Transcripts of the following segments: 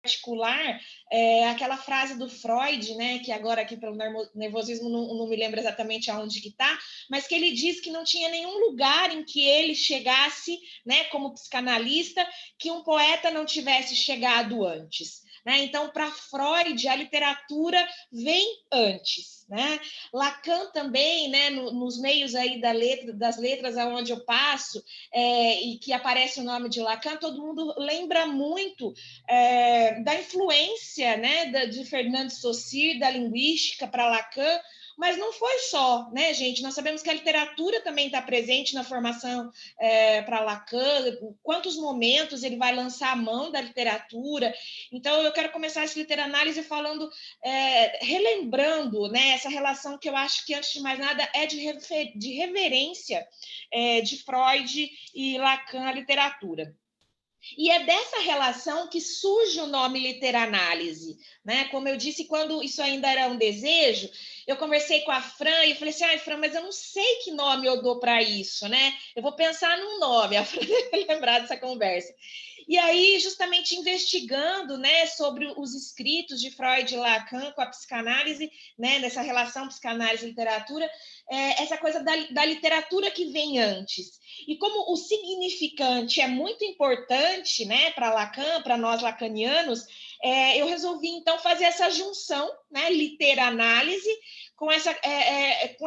particular, aquela frase do Freud, né, que agora aqui pelo nervosismo não me lembro exatamente aonde que está, mas que ele diz que não tinha nenhum lugar em que ele chegasse, né, como psicanalista, que um poeta não tivesse chegado antes. Né? Então, para Freud, a literatura vem antes. Né? Lacan também, né, nos meios aí das letras aonde eu passo, e que aparece o nome de Lacan, todo mundo lembra muito da influência, né, de Fernando de Saussure, da linguística para Lacan, mas não foi só, né, gente? Nós sabemos que a literatura também está presente na formação para Lacan, quantos momentos ele vai lançar a mão da literatura. Então, eu quero começar essa literanálise falando, relembrando, né, essa relação que eu acho que, antes de mais nada, é de reverência de Freud e Lacan à literatura. E é dessa relação que surge o nome literanálise, né? Como eu disse, quando isso ainda era um desejo, eu conversei com a Fran e falei assim, Fran, mas eu não sei que nome eu dou para isso, né? Eu vou pensar num nome, a Fran deve lembrar dessa conversa. E aí, justamente investigando, né, sobre os escritos de Freud e Lacan com a psicanálise, né, nessa relação psicanálise-literatura, essa coisa da literatura que vem antes. E como o significante é muito importante, né, para Lacan, para nós lacanianos, eu resolvi, então, fazer essa junção, né, literanálise, com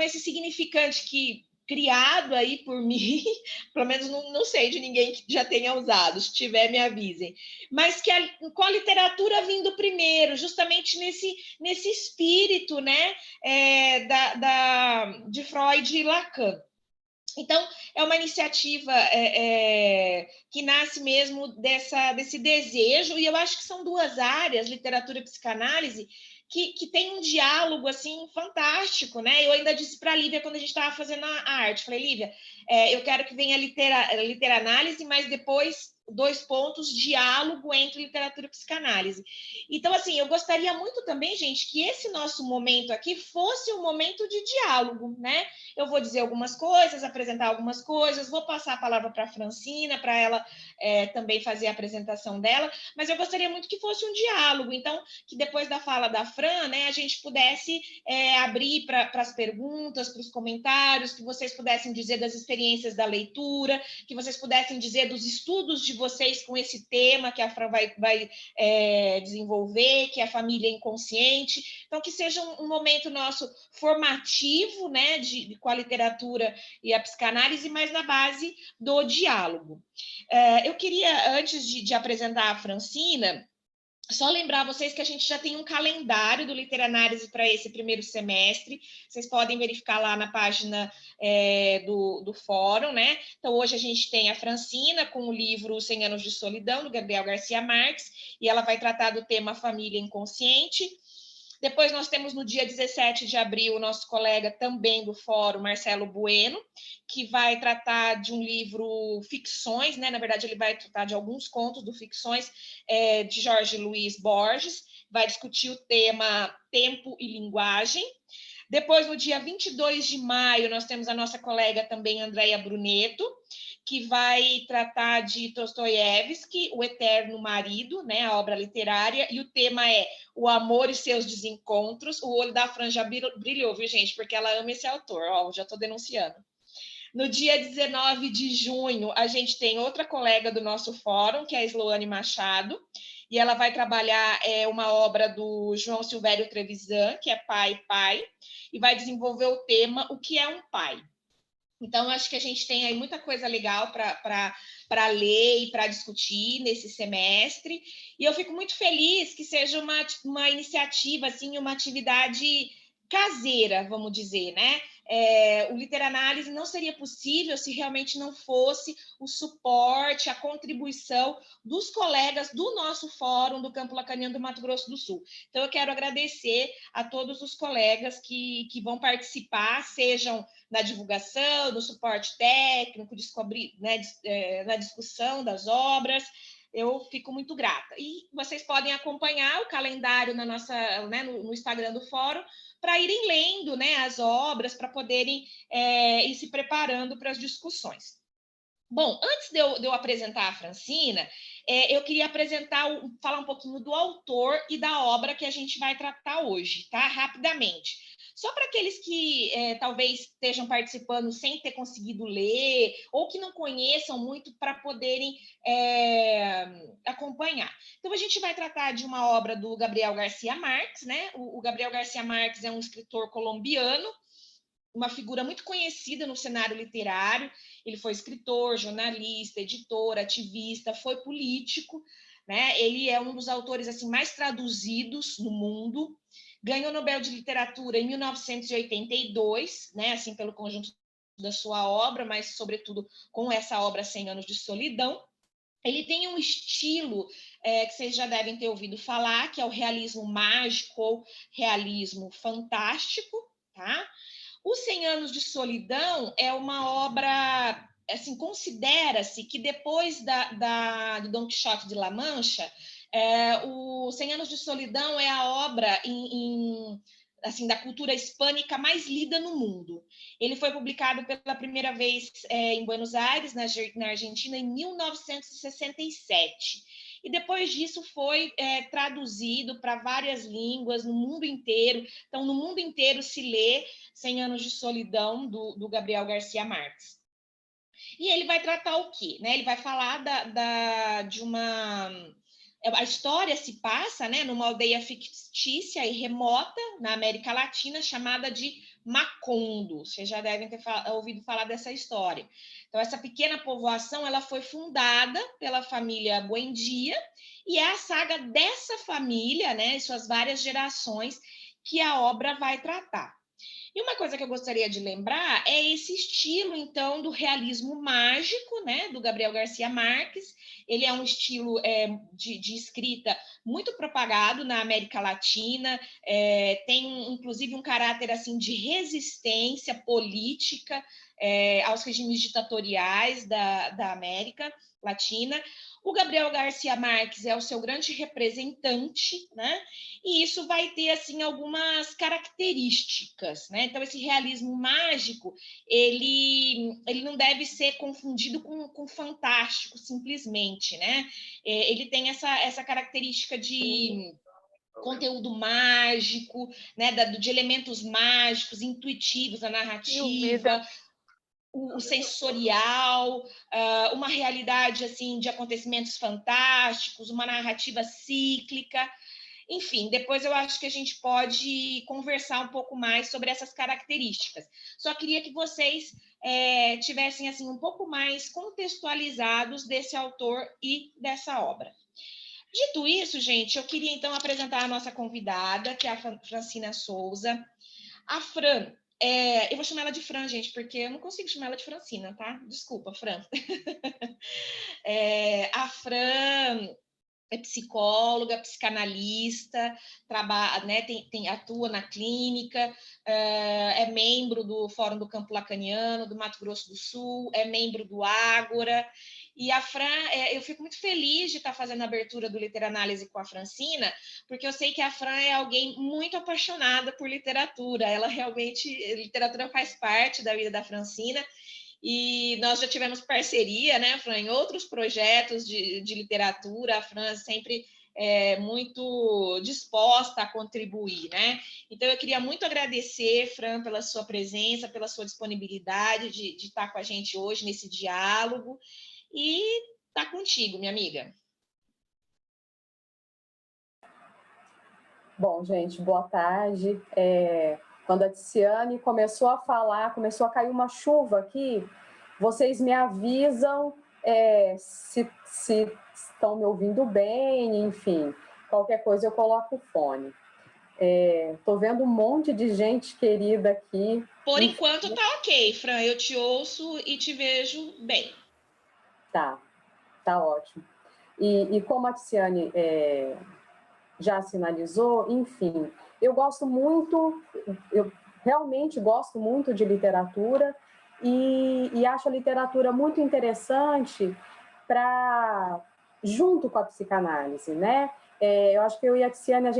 esse significante que criado aí por mim, pelo menos não sei de ninguém que já tenha usado, se tiver me avisem, mas com a literatura vindo primeiro, justamente nesse espírito, né, de Freud e Lacan. Então, é uma iniciativa que nasce mesmo desse desejo, e eu acho que são duas áreas, literatura e psicanálise, que tem um diálogo assim fantástico, né? Eu ainda disse para a Lívia quando a gente estava fazendo a arte, falei, Lívia, eu quero que venha a literanálise, mas depois 2 pontos, diálogo entre literatura e psicanálise. Então, assim, eu gostaria muito também, gente, que esse nosso momento aqui fosse um momento de diálogo, né? Eu vou dizer algumas coisas, apresentar algumas coisas, vou passar a palavra para a Francina, para ela também fazer a apresentação dela, mas eu gostaria muito que fosse um diálogo, então, que depois da fala da Fran, né, a gente pudesse abrir para as perguntas, para os comentários, que vocês pudessem dizer das experiências da leitura, que vocês pudessem dizer dos estudos de vocês com esse tema que a Fran vai desenvolver, que é a família inconsciente. Então, que seja um momento nosso formativo, né, com a literatura e a psicanálise, mas na base do diálogo. Eu queria, antes de apresentar a Francina, só lembrar vocês que a gente já tem um calendário do Literanálise para esse primeiro semestre. Vocês podem verificar lá na página do fórum, né? Então, hoje a gente tem a Francina com o livro 100 Anos de Solidão, do Gabriel Garcia Marques, e ela vai tratar do tema família inconsciente. Depois nós temos no dia 17 de abril o nosso colega também do fórum, Marcelo Bueno, que vai tratar de um livro Ficções, né? Na verdade, ele vai tratar de alguns contos do Ficções de Jorge Luiz Borges, vai discutir o tema Tempo e Linguagem. Depois, no dia 22 de maio, nós temos a nossa colega também, Andréia Bruneto, que vai tratar de Dostoiévski, O Eterno Marido, né, a obra literária, e o tema é O Amor e Seus Desencontros. O olho da Fran já brilhou, viu, gente? Porque ela ama esse autor, ó, já estou denunciando. No dia 19 de junho, a gente tem outra colega do nosso fórum, que é a Sloane Machado, e ela vai trabalhar uma obra do João Silvério Trevisan, que é Pai, e vai desenvolver o tema O que é um pai? Então, acho que a gente tem aí muita coisa legal para ler e para discutir nesse semestre. E eu fico muito feliz que seja uma iniciativa, assim, uma atividade caseira, vamos dizer, né? O Literanálise não seria possível se realmente não fosse o suporte, a contribuição dos colegas do nosso fórum do Campo Lacaniano do Mato Grosso do Sul. Então, eu quero agradecer a todos os colegas que vão participar, sejam na divulgação, no suporte técnico, na discussão das obras. Eu fico muito grata. E vocês podem acompanhar o calendário no Instagram do Fórum para irem lendo, né, as obras, para poderem ir se preparando para as discussões. Bom, antes de eu apresentar a Francina, eu queria falar um pouquinho do autor e da obra que a gente vai tratar hoje, tá? Rapidamente. Só para aqueles que talvez estejam participando sem ter conseguido ler, ou que não conheçam muito para poderem acompanhar. Então, a gente vai tratar de uma obra do Gabriel Garcia Marques, né? O Gabriel Garcia Marques é um escritor colombiano, uma figura muito conhecida no cenário literário. Ele foi escritor, jornalista, editor, ativista, foi político, né? Ele é um dos autores assim mais traduzidos no mundo. Ganhou o Nobel de Literatura em 1982, né? Assim, pelo conjunto da sua obra, mas sobretudo com essa obra 100 Anos de Solidão. Ele tem um estilo que vocês já devem ter ouvido falar, que é o realismo mágico ou realismo fantástico, tá? Os 100 Anos de Solidão é uma obra, assim, considera-se que depois do Dom Quixote de La Mancha, o 100 Anos de Solidão é a obra assim, da cultura hispânica mais lida no mundo. Ele foi publicado pela primeira vez em Buenos Aires, na Argentina, em 1967. E depois disso foi traduzido para várias línguas no mundo inteiro. Então, no mundo inteiro se lê 100 Anos de Solidão, do Gabriel Garcia Marques. E ele vai tratar o quê? Né? Ele vai falar de uma... A história se passa, né, numa aldeia fictícia e remota na América Latina chamada de Macondo. Vocês já devem ter ouvido falar dessa história. Então, essa pequena povoação ela foi fundada pela família Buendia e é a saga dessa família, né, e suas várias gerações, que a obra vai tratar. E uma coisa que eu gostaria de lembrar é esse estilo, então, do realismo mágico, né, do Gabriel Garcia Marques. Ele é um estilo de escrita muito propagado na América Latina, tem, inclusive, um caráter assim, de resistência política aos regimes ditatoriais da América Latina. O Gabriel Garcia Marques é o seu grande representante, né? E isso vai ter assim algumas características, né? Então esse realismo mágico ele não deve ser confundido com fantástico simplesmente, né? Ele tem essa característica de conteúdo mágico, né? De elementos mágicos, intuitivos na narrativa, o sensorial, uma realidade assim de acontecimentos fantásticos, uma narrativa cíclica. Enfim, depois eu acho que a gente pode conversar um pouco mais sobre essas características. Só queria que vocês tivessem assim um pouco mais contextualizados desse autor e dessa obra. Dito isso, gente, eu queria então apresentar a nossa convidada, que é a Francina Souza. A Fran, eu vou chamar ela de Fran, gente, porque eu não consigo chamar ela de Francina, tá? Desculpa, Fran. A Fran é psicóloga, psicanalista, trabalha, né, atua na clínica, é membro do Fórum do Campo Lacaniano, do Mato Grosso do Sul, é membro do Ágora. E a Fran, eu fico muito feliz de estar fazendo a abertura do Literanálise com a Francina, porque eu sei que a Fran é alguém muito apaixonada por literatura. Ela realmente, literatura faz parte da vida da Francina. E nós já tivemos parceria, né, Fran, em outros projetos de literatura. A Fran sempre muito disposta a contribuir, né? Então, eu queria muito agradecer, Fran, pela sua presença, pela sua disponibilidade de estar com a gente hoje nesse diálogo. E tá contigo, minha amiga. Bom, gente, boa tarde. Quando a Tiziane começou a falar, começou a cair uma chuva aqui, vocês me avisam se estão me ouvindo bem, enfim. Qualquer coisa eu coloco o fone. Estou vendo um monte de gente querida aqui. Por enquanto tá ok, Fran, eu te ouço e te vejo bem. Tá ótimo. E como a Tiziane já sinalizou, enfim, eu realmente gosto muito de literatura e acho a literatura muito interessante junto com a psicanálise, né? Eu acho que eu e a Tiziane,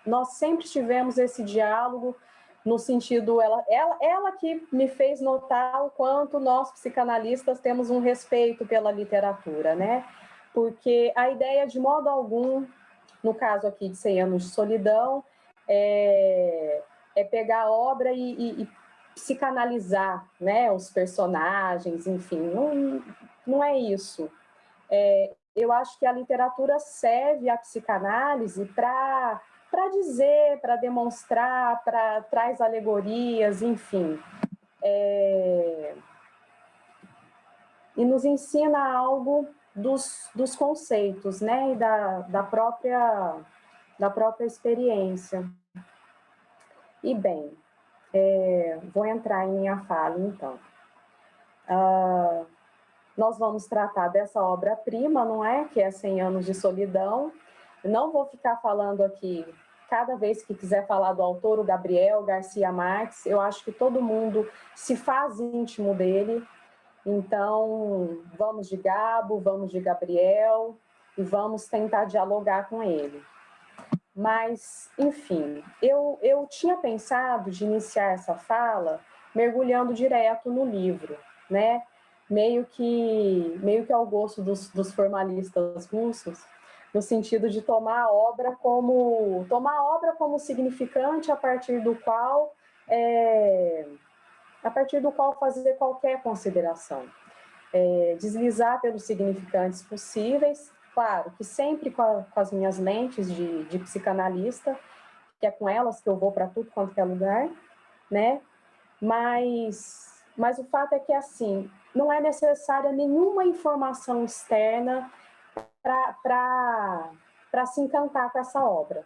nós sempre tivemos esse diálogo no sentido, ela que me fez notar o quanto nós psicanalistas temos um respeito pela literatura, né? porque a ideia, de modo algum, no caso aqui de 100 anos de solidão, é pegar a obra e psicanalizar, né, os personagens, enfim, não é isso. Eu acho que a literatura serve à psicanálise para dizer, para demonstrar, traz alegorias, enfim. E nos ensina algo dos conceitos, né, e da própria experiência. E bem, vou entrar em minha fala, então. Nós vamos tratar dessa obra-prima, não é? Que é 100 anos de solidão. Não vou ficar falando aqui, cada vez que quiser falar do autor, o Gabriel Garcia Marques, eu acho que todo mundo se faz íntimo dele. Então, vamos de Gabo, vamos de Gabriel e vamos tentar dialogar com ele. Mas, enfim, eu tinha pensado de iniciar essa fala mergulhando direto no livro, né? Meio que ao gosto dos formalistas russos, no sentido de tomar a obra como significante a partir do qual fazer qualquer consideração. Deslizar pelos significantes possíveis, claro, que sempre com as minhas lentes de psicanalista, que é com elas que eu vou para tudo quanto é lugar, né? Mas o fato é que, assim, não é necessária nenhuma informação externa para se encantar com essa obra.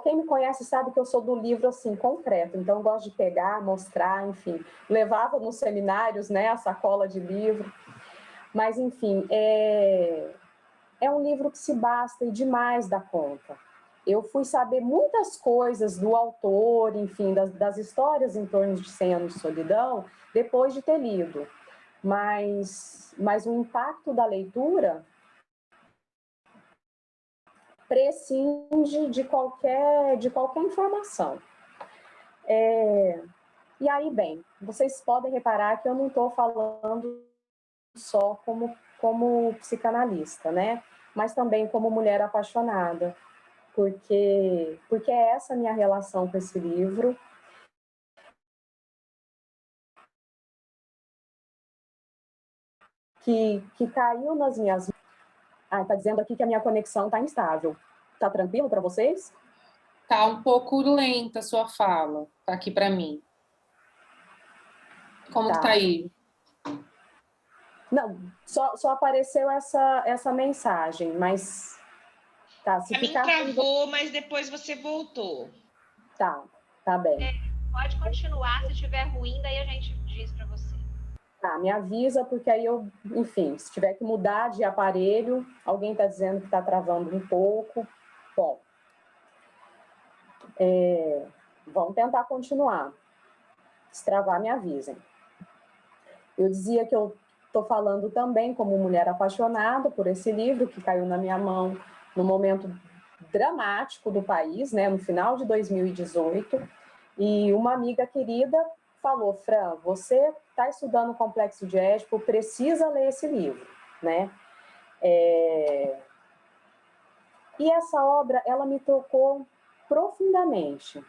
Quem me conhece sabe que eu sou do livro, assim, concreto, então eu gosto de pegar, mostrar, enfim. Levava nos seminários, né, a sacola de livro. Mas, enfim, é um livro que se basta e demais da conta. Eu fui saber muitas coisas do autor, enfim, das histórias em torno de 100 anos de solidão, depois de ter lido. Mas o impacto da leitura prescinde de qualquer informação. E aí, bem, vocês podem reparar que eu não estou falando só como psicanalista, né? Mas também como mulher apaixonada, porque é essa minha relação com esse livro. Que caiu nas minhas... tá dizendo aqui que a minha conexão tá instável. Tá tranquilo para vocês? Tá um pouco lenta a sua fala, tá aqui para mim. Como tá aí? Não, só apareceu essa mensagem, mas... Tá, se a ficar... mim travou, mas depois você voltou. Tá bem. Pode continuar, se estiver ruim, daí a gente diz para você. Tá, me avisa, porque aí eu, enfim, se tiver que mudar de aparelho, alguém está dizendo que está travando um pouco. Bom, vamos tentar continuar. Se travar, me avisem. Eu dizia que eu estou falando também como mulher apaixonada por esse livro que caiu na minha mão no momento dramático do país, né, no final de 2018, e uma amiga querida falou: Fran, você está estudando o Complexo de Édipo, precisa ler esse livro, né? E essa obra, ela me tocou profundamente,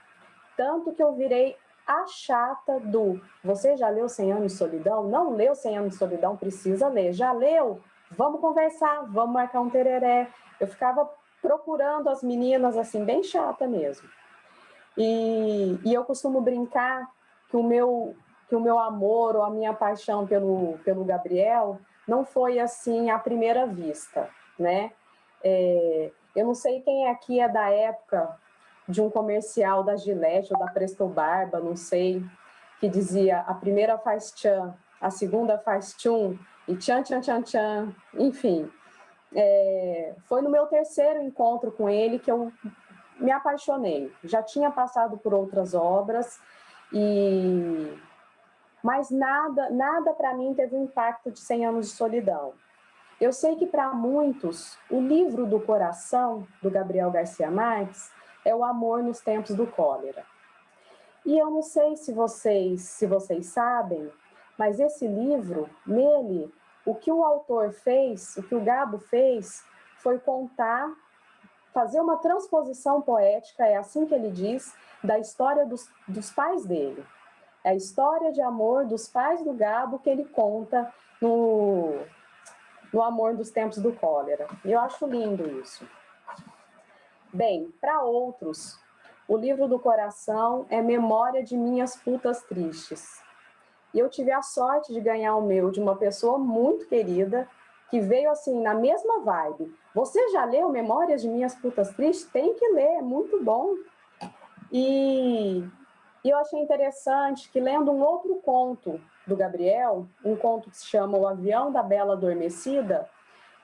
tanto que eu virei a chata do: você já leu 100 anos de solidão? Não leu 100 anos de solidão? Precisa ler. Já leu? Vamos conversar, vamos marcar um tereré. Eu ficava procurando as meninas, assim, bem chata mesmo. E eu costumo brincar que o meu amor ou a minha paixão pelo Gabriel não foi assim à primeira vista, né? Eu não sei quem aqui é da época de um comercial da Gillette ou da Presto Barba, não sei, que dizia: a primeira faz tchan, a segunda faz tchum, e tchan, tchan, tchan, tchan. Enfim, foi no meu terceiro encontro com ele que eu me apaixonei. Já tinha passado por outras obras, mas nada para mim teve o impacto de 100 anos de solidão. Eu sei que para muitos, o livro do coração, do Gabriel Garcia Marques, é O Amor nos Tempos do Cólera. E eu não sei se vocês sabem, mas esse livro, nele, O que o autor fez, o que o Gabo fez, foi contar, fazer uma transposição poética, é assim que ele diz, da história dos pais dele. É a história de amor dos pais do Gabo que ele conta no Amor dos Tempos do Cólera. E eu acho lindo isso. Bem, para outros, o livro do coração é Memória de Minhas Putas Tristes. E eu tive a sorte de ganhar o meu de uma pessoa muito querida, que veio assim, na mesma vibe. Você já leu Memórias de Minhas Putas Tristes? Tem que ler, é muito bom. E eu achei interessante que, lendo um outro conto do Gabriel, um conto que se chama O Avião da Bela Adormecida,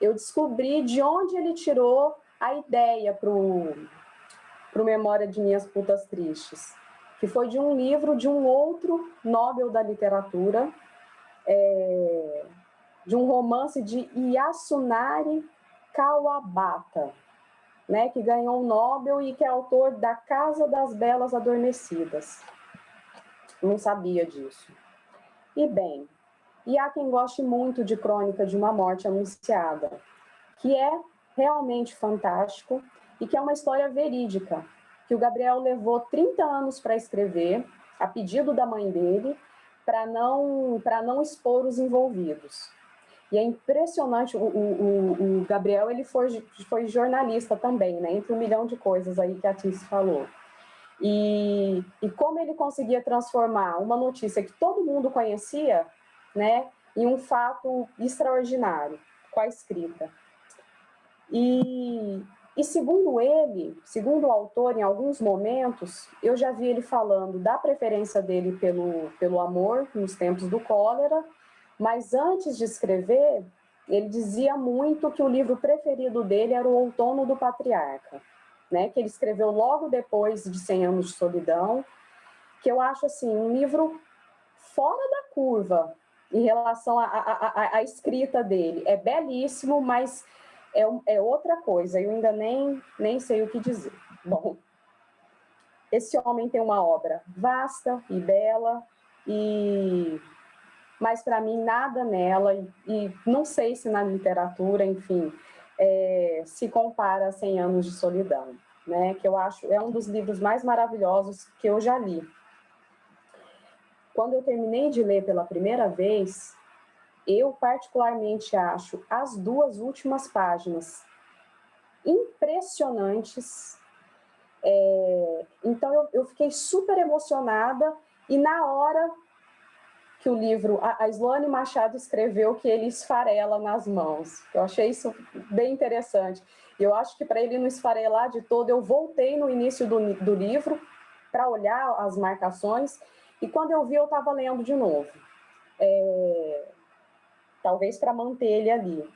eu descobri de onde ele tirou a ideia para o Memória de Minhas Putas Tristes, que foi de um livro de um outro Nobel da Literatura, de um romance de Yasunari Kawabata, né, que ganhou um Nobel e que é autor da Casa das Belas Adormecidas. Não sabia disso. E bem, e há quem goste muito de Crônica de uma Morte Anunciada, que é realmente fantástico e que é uma história verídica, que o Gabriel levou 30 anos para escrever, a pedido da mãe dele, para não expor os envolvidos. E é impressionante, o Gabriel ele foi jornalista também, né? Entre um milhão de coisas aí que a Tice falou. E como ele conseguia transformar uma notícia que todo mundo conhecia, né, em um fato extraordinário, com a escrita. E segundo ele, segundo o autor, em alguns momentos, eu já vi ele falando da preferência dele pelo amor nos tempos do cólera, mas antes de escrever, ele dizia muito que o livro preferido dele era O Outono do Patriarca, né, que ele escreveu logo depois de 100 Anos de Solidão, que eu acho assim, um livro fora da curva em relação à escrita dele. É belíssimo, mas é outra coisa, eu ainda nem sei o que dizer. Bom, esse homem tem uma obra vasta e bela, mas para mim nada nela, e não sei se na literatura, enfim, se compara a 100 Anos de Solidão, né? Que eu acho é um dos livros mais maravilhosos que eu já li. Quando eu terminei de ler pela primeira vez, eu particularmente acho as 2 últimas páginas impressionantes. Então eu fiquei super emocionada, e na hora que o livro, a Sloane Machado escreveu que ele esfarela nas mãos. Eu achei isso bem interessante. Eu acho que para ele não esfarelar de todo, eu voltei no início do livro para olhar as marcações, e quando eu vi, eu estava lendo de novo. Talvez para manter ele ali.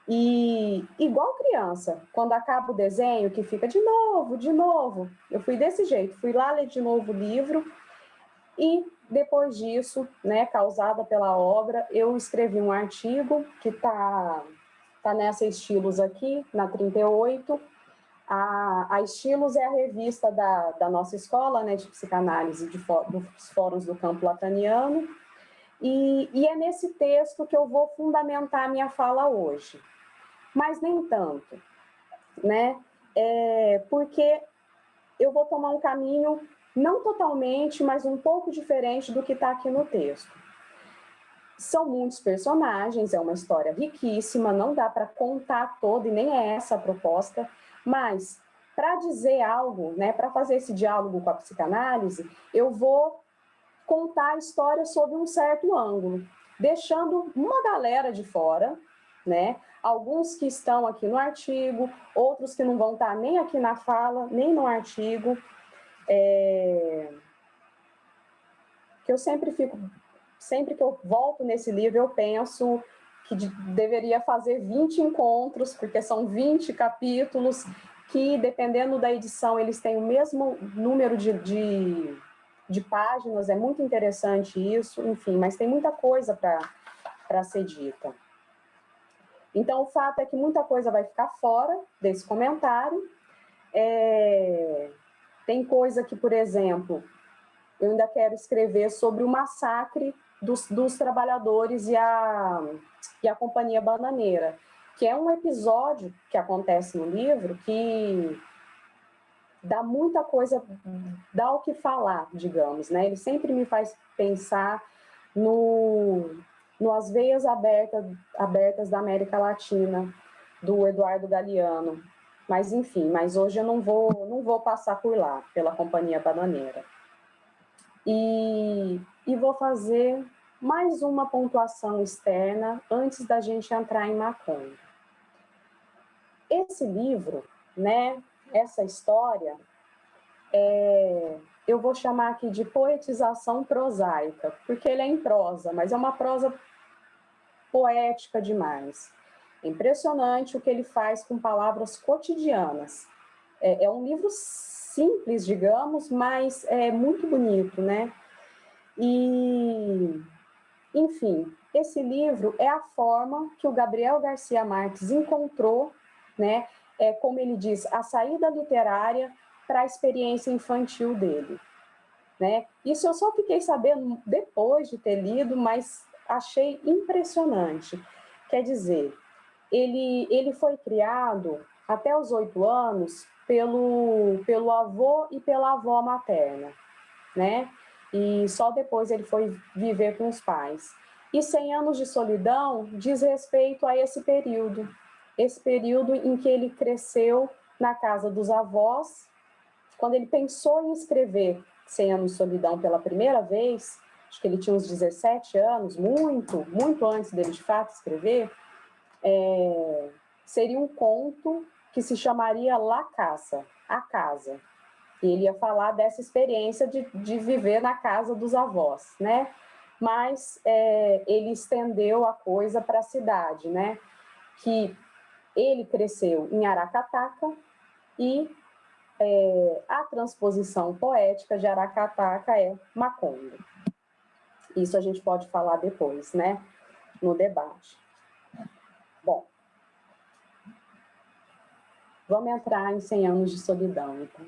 E igual criança, quando acaba o desenho, que fica de novo. Eu fui desse jeito, fui lá ler de novo o livro, e depois disso, né, causada pela obra, eu escrevi um artigo que tá nessa Estilos aqui, na 38. A Estilos é a revista da nossa escola, né, de psicanálise dos fóruns do campo lacaniano, e é nesse texto que eu vou fundamentar a minha fala hoje. Mas nem tanto, né? Porque eu vou tomar um caminho não totalmente, mas um pouco diferente do que está aqui no texto. São muitos personagens, é uma história riquíssima, não dá para contar todo, e nem é essa a proposta, mas para dizer algo, né, para fazer esse diálogo com a psicanálise, eu vou contar a história sob um certo ângulo, deixando uma galera de fora, né? Alguns que estão aqui no artigo, outros que não vão estar nem aqui na fala, nem no artigo. Que eu sempre que eu volto nesse livro, eu penso que deveria fazer 20 encontros, porque são 20 capítulos, que dependendo da edição, eles têm o mesmo número de páginas, é muito interessante isso, enfim, mas tem muita coisa para ser dita. Então, o fato é que muita coisa vai ficar fora desse comentário. Tem coisa que, por exemplo, eu ainda quero escrever sobre o massacre dos trabalhadores e a Companhia Bananeira, que é um episódio que acontece no livro que dá muita coisa, dá o que falar, digamos, né? Ele sempre me faz pensar no As Veias Abertas da América Latina, do Eduardo Galeano. Mas, enfim, hoje eu não vou passar por lá, pela Companhia Bananeira. E vou fazer mais uma pontuação externa antes da gente entrar em Macondo. Esse livro, né, essa história, eu vou chamar aqui de poetização prosaica, porque ele é em prosa, mas é uma prosa poética demais. É impressionante o que ele faz com palavras cotidianas. É um livro simples, digamos, mas é muito bonito, né? E, enfim, esse livro é a forma que o Gabriel Garcia Marques encontrou, né? Como ele diz, a saída literária para a experiência infantil dele, né? Isso eu só fiquei sabendo depois de ter lido, mas achei impressionante. Quer dizer, ele foi criado até os 8 anos pelo avô e pela avó materna, né? E só depois ele foi viver com os pais. E 100 anos de solidão diz respeito a esse período em que ele cresceu na casa dos avós. Quando ele pensou em escrever 100 anos de solidão pela primeira vez, acho que ele tinha uns 17 anos, muito antes dele de fato escrever, seria um conto que se chamaria La Casa, a casa. E ele ia falar dessa experiência de viver na casa dos avós, né? Mas ele estendeu a coisa para a cidade, né? Que ele cresceu em Aracataca e a transposição poética de Aracataca é Macondo. Isso a gente pode falar depois, né? No debate. Bom, vamos entrar em 100 anos de solidão, então.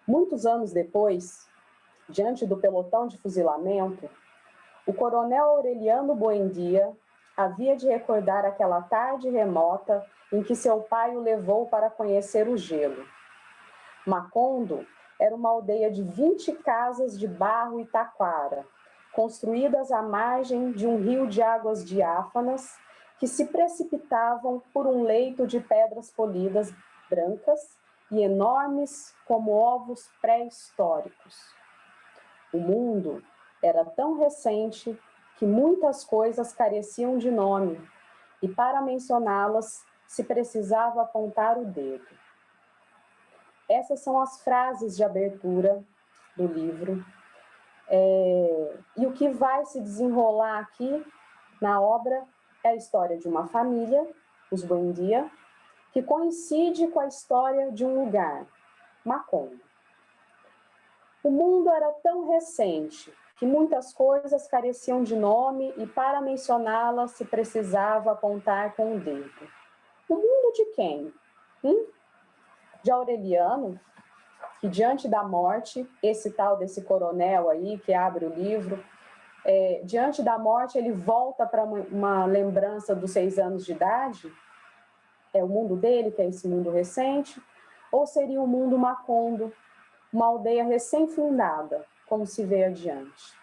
Muitos anos depois, diante do pelotão de fuzilamento, o coronel Aureliano Buendia havia de recordar aquela tarde remota em que seu pai o levou para conhecer o gelo. Macondo era uma aldeia de 20 casas de barro e taquara, construídas à margem de um rio de águas diáfanas que se precipitavam por um leito de pedras polidas brancas e enormes como ovos pré-históricos. O mundo era tão recente que muitas coisas careciam de nome, e para mencioná-las se precisava apontar o dedo. Essas são as frases de abertura do livro. E o que vai se desenrolar aqui na obra é a história de uma família, os Buendia, que coincide com a história de um lugar, Macondo. O mundo era tão recente que muitas coisas careciam de nome e para mencioná-las se precisava apontar com o dedo. O mundo de quem? De Aureliano, que diante da morte, esse tal desse coronel aí que abre o livro, diante da morte ele volta para uma lembrança dos 6 anos de idade? É o mundo dele, que é esse mundo recente? Ou seria o mundo Macondo, uma aldeia recém-fundada, como se vê adiante?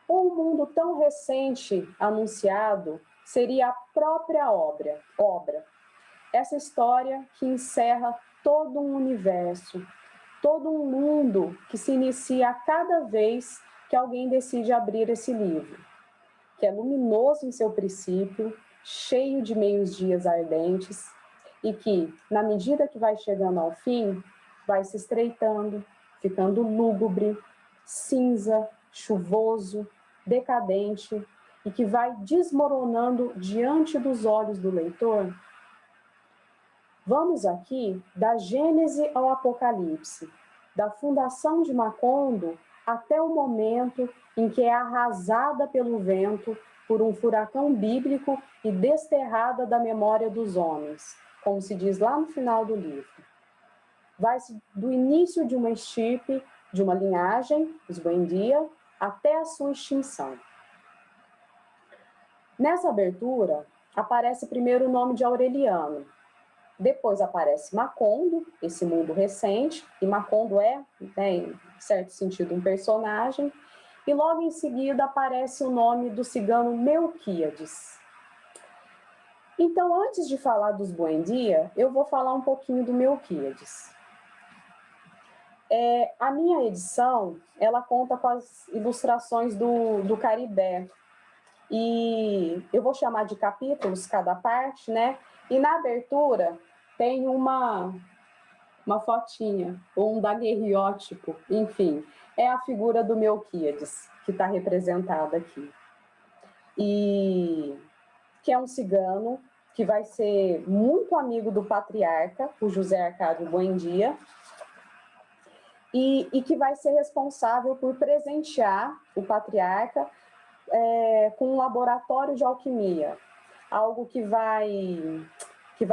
Ou um mundo tão recente anunciado seria a própria obra, essa história que encerra todo um universo, todo um mundo que se inicia a cada vez que alguém decide abrir esse livro, que é luminoso em seu princípio, cheio de meios-dias ardentes, e que, na medida que vai chegando ao fim, vai se estreitando, ficando lúgubre, cinza, chuvoso, decadente, e que vai desmoronando diante dos olhos do leitor. Vamos aqui da Gênese ao Apocalipse, da fundação de Macondo até o momento em que é arrasada pelo vento por um furacão bíblico e desterrada da memória dos homens, como se diz lá no final do livro. Vai-se do início de uma estirpe de uma linhagem, os Buendia, até a sua extinção. Nessa abertura, aparece primeiro o nome de Aureliano, depois aparece Macondo, esse mundo recente, e Macondo é, né, em certo sentido, um personagem, e logo em seguida aparece o nome do cigano Melquíades. Então, antes de falar dos Buendia, eu vou falar um pouquinho do Melquíades. A minha edição, ela conta com as ilustrações do Caribé, e eu vou chamar de capítulos cada parte, né? E na abertura tem uma fotinha, ou um daguerreótipo, enfim, é a figura do Melquíades, que está representada aqui. E que é um cigano que vai ser muito amigo do patriarca, o José Arcádio Buendia, e que vai ser responsável por presentear o patriarca com um laboratório de alquimia, algo que vai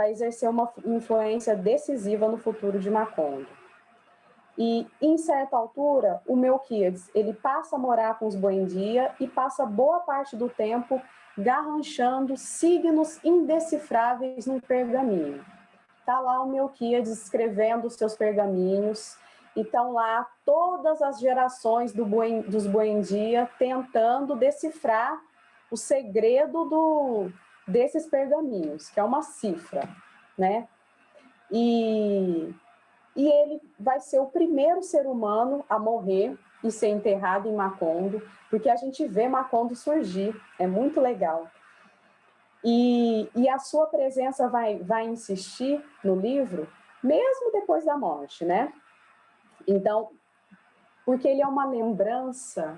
exercer uma influência decisiva no futuro de Macondo. E, em certa altura, o Melquíades, ele passa a morar com os Buendia e passa boa parte do tempo garranchando signos indecifráveis no pergaminho. Está lá o Melquíades escrevendo os seus pergaminhos, e estão lá todas as gerações dos Buendia tentando decifrar o segredo desses pergaminhos, que é uma cifra, né? E ele vai ser o primeiro ser humano a morrer e ser enterrado em Macondo, porque a gente vê Macondo surgir, é muito legal. E a sua presença vai insistir no livro, mesmo depois da morte, né? Então, porque ele é uma lembrança,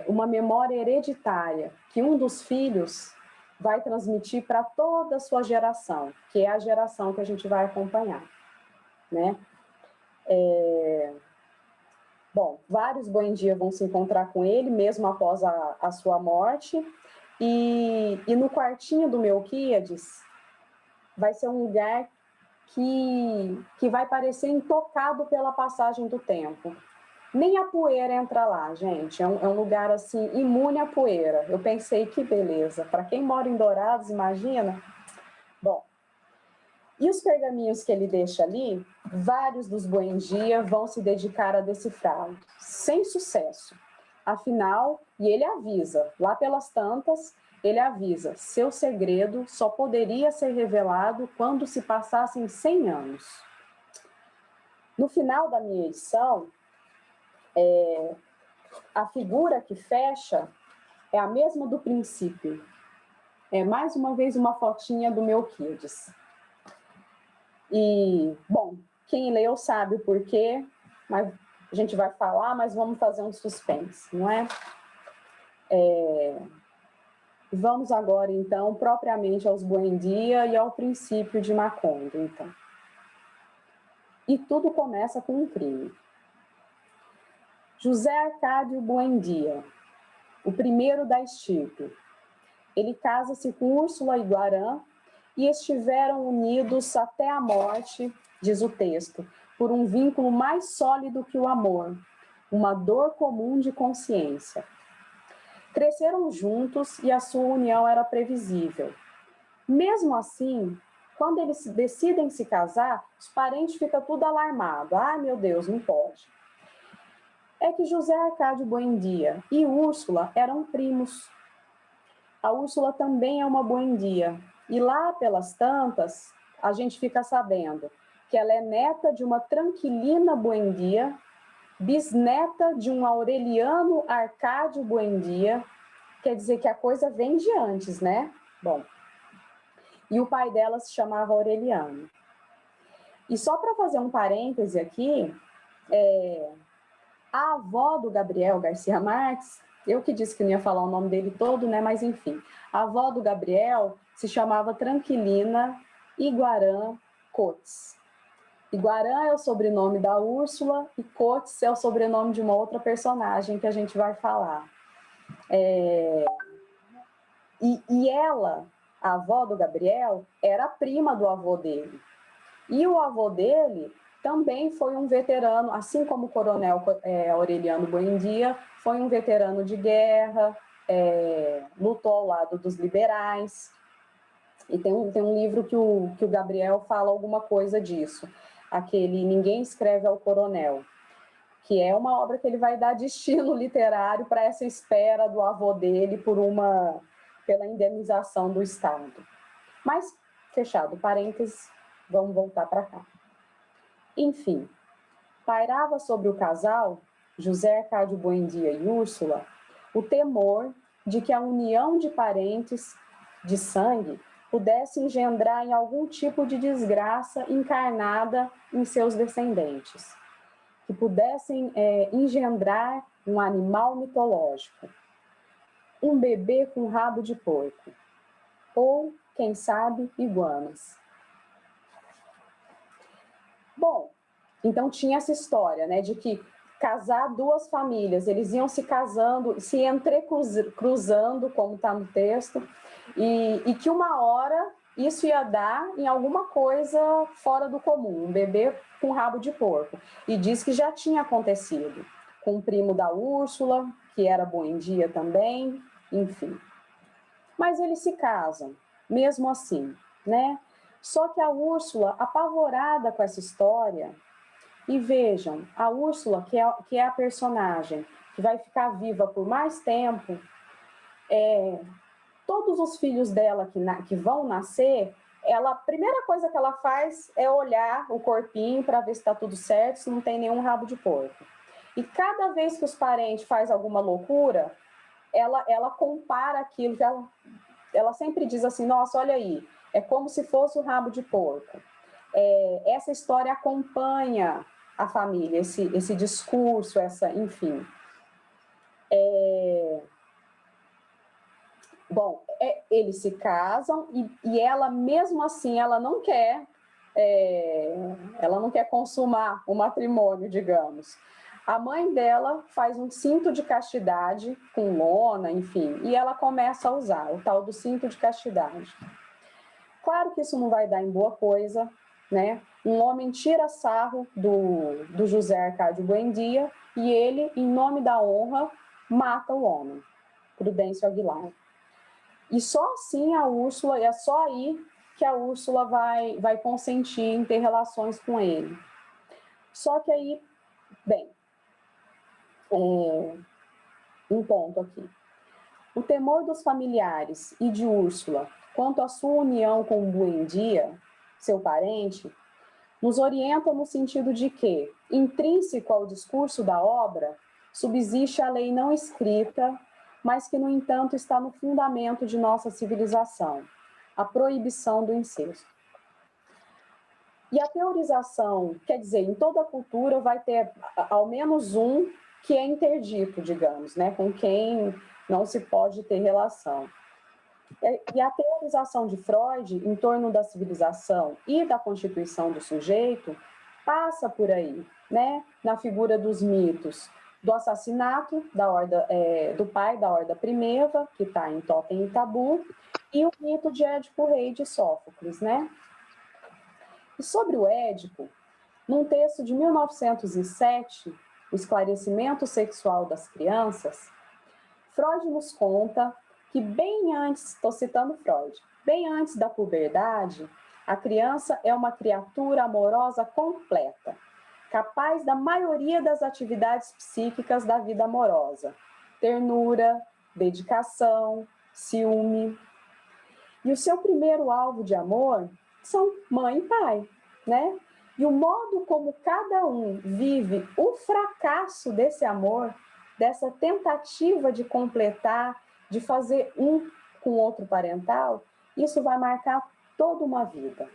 uma memória hereditária, que um dos filhos vai transmitir para toda a sua geração, que é a geração que a gente vai acompanhar, né? Bom, vários Buendia vão se encontrar com ele, mesmo após a sua morte, e no quartinho do Melquíades vai ser um lugar que vai parecer intocado pela passagem do tempo. Nem a poeira entra lá, gente. É um lugar, assim, imune à poeira. Eu pensei, que beleza. Para quem mora em Dourados, imagina. Bom, e os pergaminhos que ele deixa ali, vários dos Buendia vão se dedicar a decifrá-los, sem sucesso. Afinal, e ele avisa, lá pelas tantas, ele avisa, seu segredo só poderia ser revelado quando se passassem 100 anos. No final da minha edição, a figura que fecha é a mesma do princípio. É mais uma vez uma fotinha do Melquíades. E, bom, quem leu sabe o porquê, mas a gente vai falar, mas vamos fazer um suspense, não é? Vamos agora, então, propriamente aos Buendia e ao princípio de Macondo, então. E tudo começa com um crime. José Arcádio Buendia, o primeiro da estirpe. Ele casa-se com Úrsula Iguarã e estiveram unidos até a morte, diz o texto, por um vínculo mais sólido que o amor, uma dor comum de consciência. Cresceram juntos e a sua união era previsível. Mesmo assim, quando eles decidem se casar, os parentes ficam tudo alarmados. Ai, meu Deus, não pode. É que José Arcádio Buendia e Úrsula eram primos. A Úrsula também é uma Buendia. E lá pelas tantas, a gente fica sabendo que ela é neta de uma Tranquilina Buendia, bisneta de um Aureliano Arcádio Buendia, quer dizer que a coisa vem de antes, né? Bom, e o pai dela se chamava Aureliano. E só para fazer um parêntese aqui, a avó do Gabriel Garcia Marques, eu que disse que não ia falar o nome dele todo, né? Mas enfim, a avó do Gabriel se chamava Tranquilina Iguarã Cotes. Iguarã é o sobrenome da Úrsula e Cotes é o sobrenome de uma outra personagem que a gente vai falar. E ela, a avó do Gabriel, era prima do avô dele. E o avô dele também foi um veterano, assim como o coronel Aureliano Buendia, foi um veterano de guerra, lutou ao lado dos liberais. E tem um livro que o Gabriel fala alguma coisa disso, aquele Ninguém Escreve ao Coronel, que é uma obra que ele vai dar destino literário para essa espera do avô dele pela indenização do Estado. Mas, fechado parênteses, vamos voltar para cá. Enfim, pairava sobre o casal, José Arcádio Buendia e Úrsula, o temor de que a união de parentes de sangue pudesse engendrar em algum tipo de desgraça encarnada em seus descendentes, que pudessem engendrar um animal mitológico, um bebê com rabo de porco, ou, quem sabe, iguanas. Bom, então tinha essa história, né, de que casar duas famílias, eles iam se casando, se entrecruzando, como está no texto, e que uma hora isso ia dar em alguma coisa fora do comum, um bebê com rabo de porco. E diz que já tinha acontecido com o primo da Úrsula, que era Buendia também, enfim. Mas eles se casam, mesmo assim, né? Só que a Úrsula, apavorada com essa história, e vejam, a Úrsula, que é a personagem que vai ficar viva por mais tempo, todos os filhos dela que vão nascer, a primeira coisa que ela faz é olhar o corpinho para ver se está tudo certo, se não tem nenhum rabo de porco. E cada vez que os parentes fazem alguma loucura, ela compara aquilo, ela sempre diz assim, nossa, olha aí, é como se fosse o rabo de porco. Essa história acompanha a família, esse discurso, enfim. Bom, eles se casam e ela, mesmo assim, ela não quer consumar o matrimônio, digamos. A mãe dela faz um cinto de castidade com lona, enfim, e ela começa a usar o tal do cinto de castidade. Claro que isso não vai dar em boa coisa, né? Um homem tira sarro do José Arcádio Buendia e ele, em nome da honra, mata o homem, Prudêncio Aguilar. E só assim a Úrsula, é só aí que a Úrsula vai consentir em ter relações com ele. Só que aí, bem, um ponto aqui. O temor dos familiares e de Úrsula quanto à sua união com Buendia, seu parente, nos orienta no sentido de que, intrínseco ao discurso da obra, subsiste a lei não escrita, mas que, no entanto, está no fundamento de nossa civilização, a proibição do incesto. E a teorização, quer dizer, em toda a cultura vai ter ao menos um que é interdito, digamos, né, com quem não se pode ter relação. E a teorização de Freud em torno da civilização e da constituição do sujeito passa por aí, né, na figura dos mitos do assassinato do pai da Horda Primeva, que está em Totem e Tabu, e o mito de Édipo Rei de Sófocles, né? E sobre o Édipo, num texto de 1907, O Esclarecimento Sexual das Crianças, Freud nos conta que bem antes, estou citando Freud, bem antes da puberdade, a criança é uma criatura amorosa completa, capaz da maioria das atividades psíquicas da vida amorosa, ternura, dedicação, ciúme. E o seu primeiro alvo de amor são mãe e pai, né? E o modo como cada um vive o fracasso desse amor, dessa tentativa de completar, de fazer um com o outro parental, isso vai marcar toda uma vida.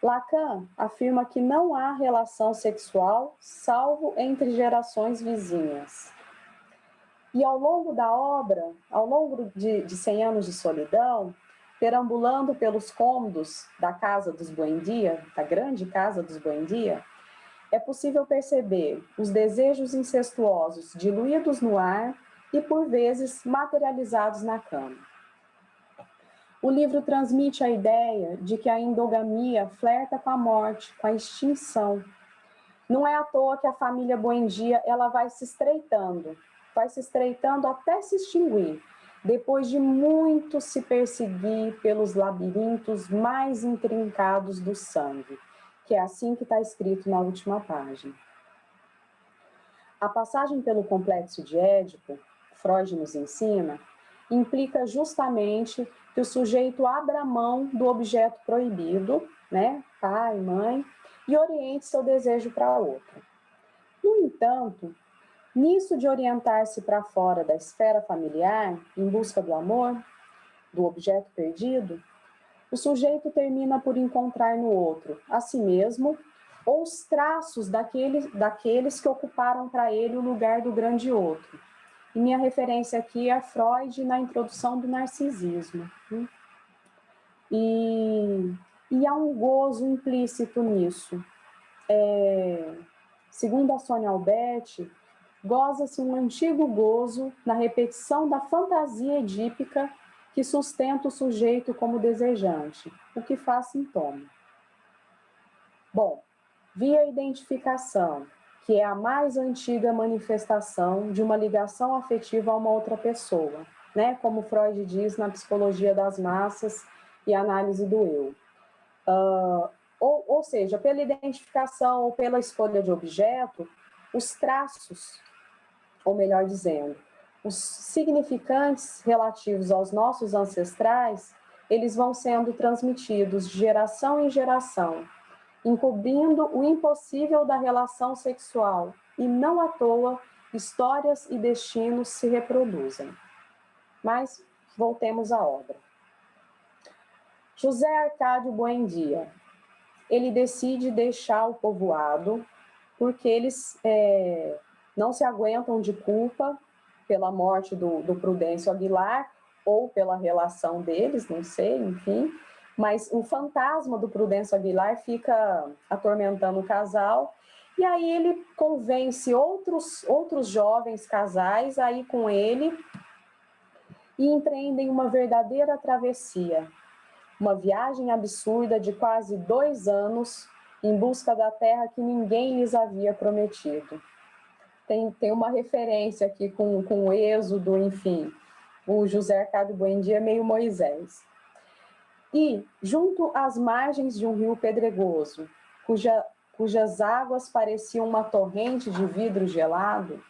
Lacan afirma que não há relação sexual salvo entre gerações vizinhas. E ao longo da obra, ao longo de 100 anos de solidão, perambulando pelos cômodos da casa dos Buendia, da grande casa dos Buendia, é possível perceber os desejos incestuosos diluídos no ar e, por vezes, materializados na cama. O livro transmite a ideia de que a endogamia flerta com a morte, com a extinção. Não é à toa que a família Buendia ela vai se estreitando até se extinguir, depois de muito se perseguir pelos labirintos mais intrincados do sangue, que é assim que está escrito na última página. A passagem pelo complexo de Édipo, Freud nos ensina, implica justamente que o sujeito abra mão do objeto proibido, né, pai, mãe, e oriente seu desejo para outro. No entanto, nisso de orientar-se para fora da esfera familiar, em busca do amor, do objeto perdido, o sujeito termina por encontrar no outro a si mesmo ou os traços daqueles que ocuparam para ele o lugar do grande outro. E minha referência aqui é Freud na introdução do narcisismo. E há um gozo implícito nisso. Segundo a Sônia Alberti, goza-se um antigo gozo na repetição da fantasia edípica que sustenta o sujeito como desejante, o que faz sintoma. Bom, via identificação, que é a mais antiga manifestação de uma ligação afetiva a uma outra pessoa, né? Como Freud diz na Psicologia das Massas e Análise do Eu. Ou seja, pela identificação ou pela escolha de objeto, os traços, ou melhor dizendo, os significantes relativos aos nossos ancestrais, eles vão sendo transmitidos de geração em geração, encobrindo o impossível da relação sexual, e não à toa, histórias e destinos se reproduzem. Mas voltemos à obra. José Arcádio Buendia, ele decide deixar o povoado porque eles não se aguentam de culpa pela morte do Prudêncio Aguilar ou pela relação deles, não sei, enfim. Mas o fantasma do Prudêncio Aguilar fica atormentando o casal, e aí ele convence outros jovens casais a ir com ele e empreendem uma verdadeira travessia, uma viagem absurda de quase 2 anos em busca da terra que ninguém lhes havia prometido. Tem uma referência aqui com o Êxodo, enfim, o José Arcádio Buendia é meio Moisés. E, junto às margens de um rio pedregoso, cujas águas pareciam uma torrente de vidro gelado,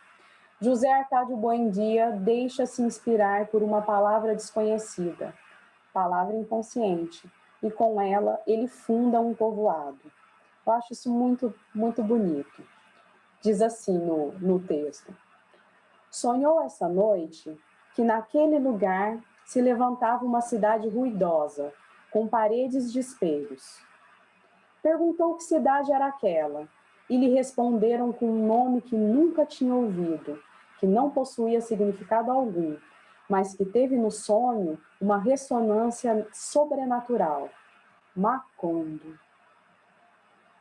José Arcádio Buendia deixa-se inspirar por uma palavra desconhecida, palavra inconsciente, e com ela ele funda um povoado. Eu acho isso muito, muito bonito. Diz assim no texto: sonhou essa noite que naquele lugar se levantava uma cidade ruidosa, com paredes de espelhos. Perguntou que cidade era aquela, e lhe responderam com um nome que nunca tinha ouvido, que não possuía significado algum, mas que teve no sonho uma ressonância sobrenatural. Macondo.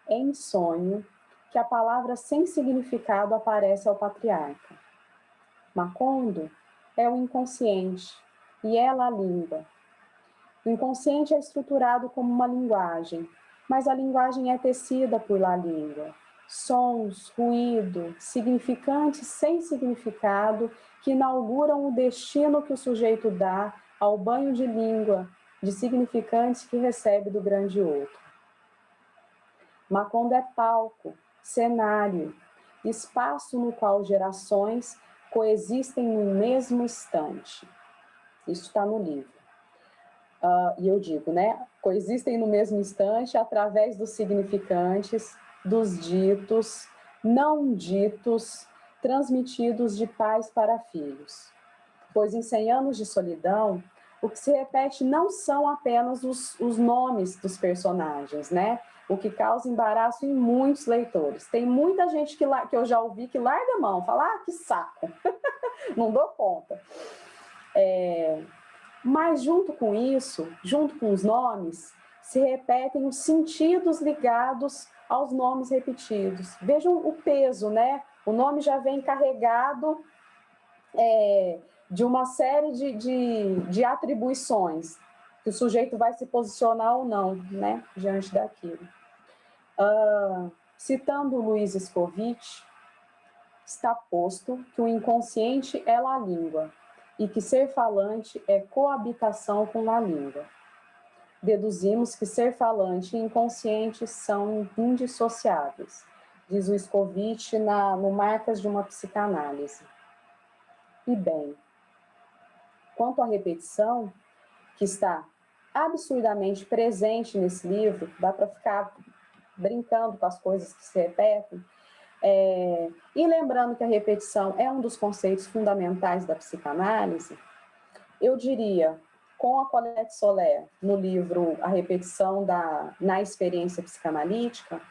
É em sonho que a palavra sem significado aparece ao patriarca. Macondo é o inconsciente, e ela a língua. O inconsciente é estruturado como uma linguagem, mas a linguagem é tecida por lá língua. Sons, ruído, significantes sem significado que inauguram o destino que o sujeito dá ao banho de língua, de significantes que recebe do grande outro. Macondo é palco, cenário, espaço no qual gerações coexistem no mesmo instante. Isso está no livro. E eu digo, né? Coexistem no mesmo instante através dos significantes, dos ditos, não ditos, transmitidos de pais para filhos. Pois em 100 anos de solidão, o que se repete não são apenas os nomes dos personagens, né? O que causa embaraço em muitos leitores. Tem muita gente que eu já ouvi que larga a mão, fala, que saco, não dou conta. Mas junto com isso, junto com os nomes, se repetem os sentidos ligados aos nomes repetidos. Vejam o peso, né? O nome já vem carregado de uma série de atribuições. que o sujeito vai se posicionar ou não, né, diante daquilo. Citando Luiz Scovitch, está posto que o inconsciente é a língua e que ser falante é coabitação com a língua. Deduzimos que ser falante e inconsciente são indissociáveis, diz o Scovitch no Marcas de uma Psicanálise. E bem, quanto à repetição, que está absurdamente presente nesse livro, dá para ficar brincando com as coisas que se repetem, e lembrando que a repetição é um dos conceitos fundamentais da psicanálise, eu diria, com a Colette Soler, no livro A Repetição na Experiência Psicanalítica,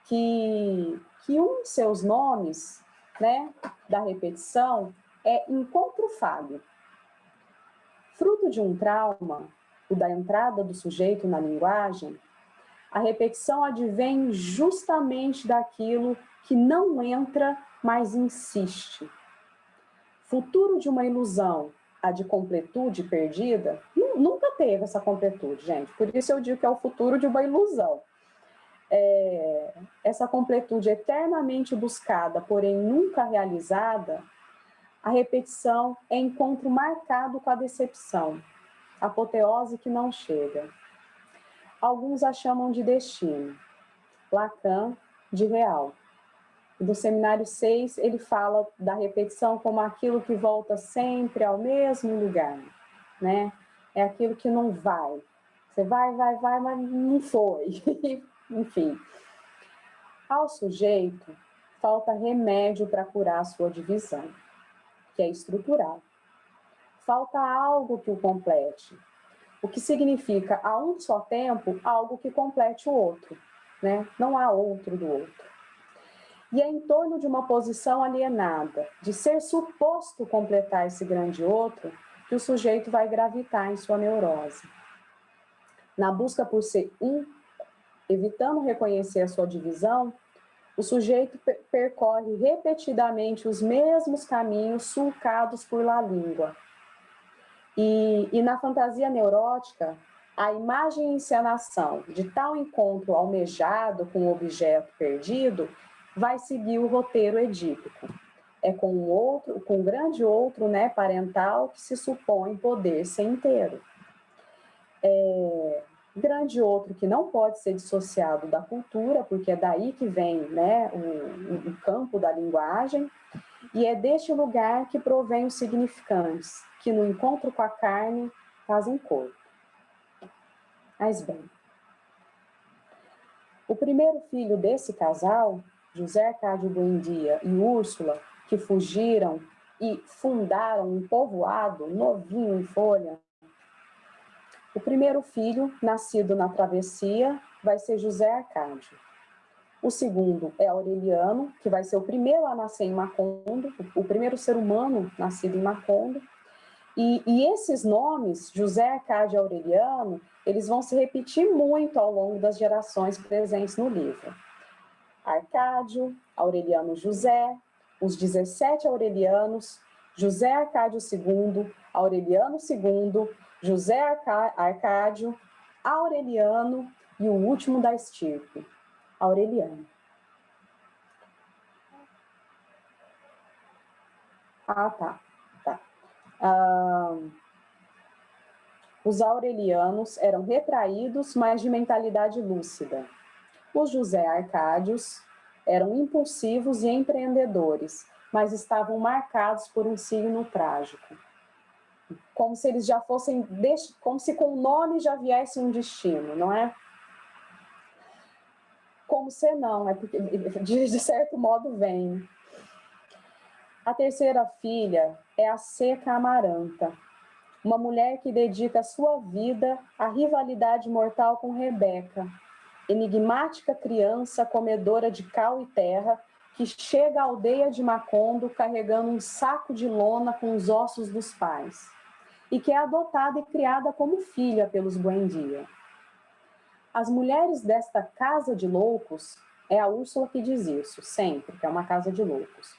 que um de seus nomes, né, da repetição é encontro falho. Fruto de um trauma, o da entrada do sujeito na linguagem, a repetição advém justamente daquilo que não entra, mas insiste. Futuro de uma ilusão, a de completude perdida, nunca teve essa completude, gente. Por isso eu digo que é o futuro de uma ilusão. Essa completude eternamente buscada, porém nunca realizada, a repetição é encontro marcado com a decepção, apoteose que não chega. Alguns a chamam de destino, Lacan de real. Do Seminário 6, ele fala da repetição como aquilo que volta sempre ao mesmo lugar, né? É aquilo que não vai. Você vai, mas não foi. Enfim. Ao sujeito, falta remédio para curar a sua divisão, que é estrutural. Falta algo que o complete, o que significa, a um só tempo, algo que complete o outro, né? Não há outro do outro. E é em torno de uma posição alienada, de ser suposto completar esse grande outro, que o sujeito vai gravitar em sua neurose. Na busca por ser um, evitando reconhecer a sua divisão, o sujeito percorre repetidamente os mesmos caminhos sulcados por la língua. E na fantasia neurótica, a imagem e encenação de tal encontro almejado com o objeto perdido vai seguir o roteiro edípico. É com o outro, com o grande outro, né, parental, que se supõe poder ser inteiro. Grande outro que não pode ser dissociado da cultura, porque é daí que vem, né, o campo da linguagem, e é deste lugar que provém os significantes, que no encontro com a carne fazem corpo. Mas bem, o primeiro filho desse casal, José Arcádio Buendia e Úrsula, que fugiram e fundaram um povoado novinho em folha, o primeiro filho, nascido na travessia, vai ser José Arcádio. O segundo é Aureliano, que vai ser o primeiro a nascer em Macondo, o primeiro ser humano nascido em Macondo. E esses nomes, José Arcádio e Aureliano, eles vão se repetir muito ao longo das gerações presentes no livro. Arcádio, Aureliano José, os 17 Aurelianos, José Arcádio II, Aureliano II, José Arcádio, Aureliano e o último da estirpe, Aureliano. Tá. Os aurelianos eram retraídos, mas de mentalidade lúcida. Os José Arcádios eram impulsivos e empreendedores, mas estavam marcados por um signo trágico. Como se eles já fossem, como se com o nome já viesse um destino, não é? Como se não, é porque de certo modo vem. A terceira filha é a Seca Amaranta, uma mulher que dedica a sua vida à rivalidade mortal com Rebeca, enigmática criança comedora de cal e terra que chega à aldeia de Macondo carregando um saco de lona com os ossos dos pais e que é adotada e criada como filha pelos Buendia. As mulheres desta casa de loucos, é a Úrsula que diz isso, sempre, que é uma casa de loucos.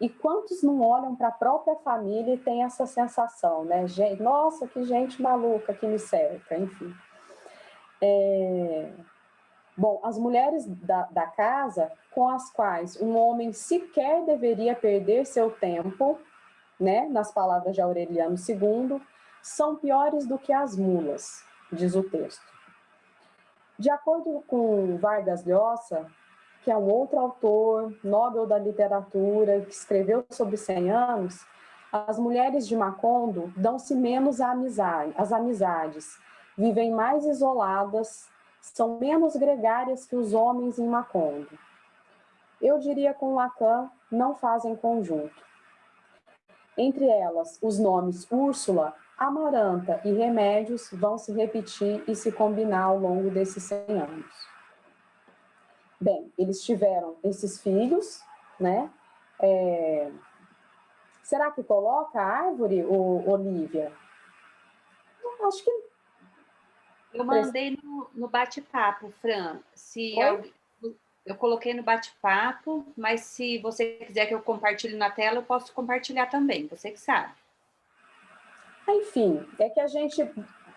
E quantos não olham para a própria família e têm essa sensação, né? Nossa, que gente maluca que me cerca, enfim. Bom, as mulheres da casa, com as quais um homem sequer deveria perder seu tempo, né, nas palavras de Aureliano II, são piores do que as mulas, diz o texto. De acordo com Vargas Llosa, que é um outro autor, Nobel da Literatura, que escreveu sobre 100 anos, as mulheres de Macondo dão-se menos às amizades, vivem mais isoladas, são menos gregárias que os homens em Macondo. Eu diria com Lacan, não fazem conjunto. Entre elas, os nomes Úrsula, Amaranta e Remédios vão se repetir e se combinar ao longo desses 100 anos. Bem, eles tiveram esses filhos, né? Será que coloca a árvore, Olívia? Acho que... Eu mandei no bate-papo, Fran. Eu coloquei no bate-papo, mas se você quiser que eu compartilhe na tela, eu posso compartilhar também, você que sabe. Enfim, é que a gente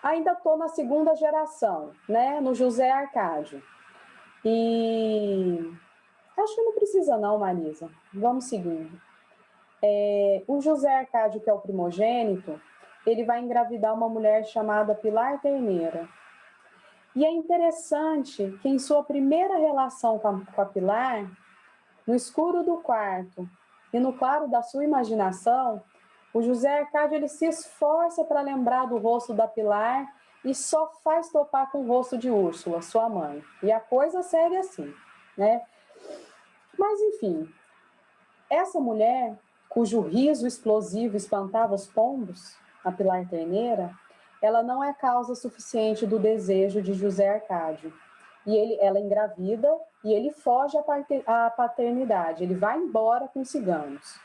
ainda estou na segunda geração, né? No José Arcádio. E acho que não precisa não, Marisa. Vamos seguindo. O José Arcádio, que é o primogênito, ele vai engravidar uma mulher chamada Pilar Terneira. E é interessante que em sua primeira relação com a Pilar, no escuro do quarto e no claro da sua imaginação, o José Arcádio ele se esforça para lembrar do rosto da Pilar e só faz topar com o rosto de Úrsula, sua mãe. E a coisa segue assim, né? Mas, enfim, essa mulher, cujo riso explosivo espantava os pombos, a Pilar Terneira, ela não é causa suficiente do desejo de José Arcádio. E ela engravida e ele foge à paternidade, ele vai embora com ciganos.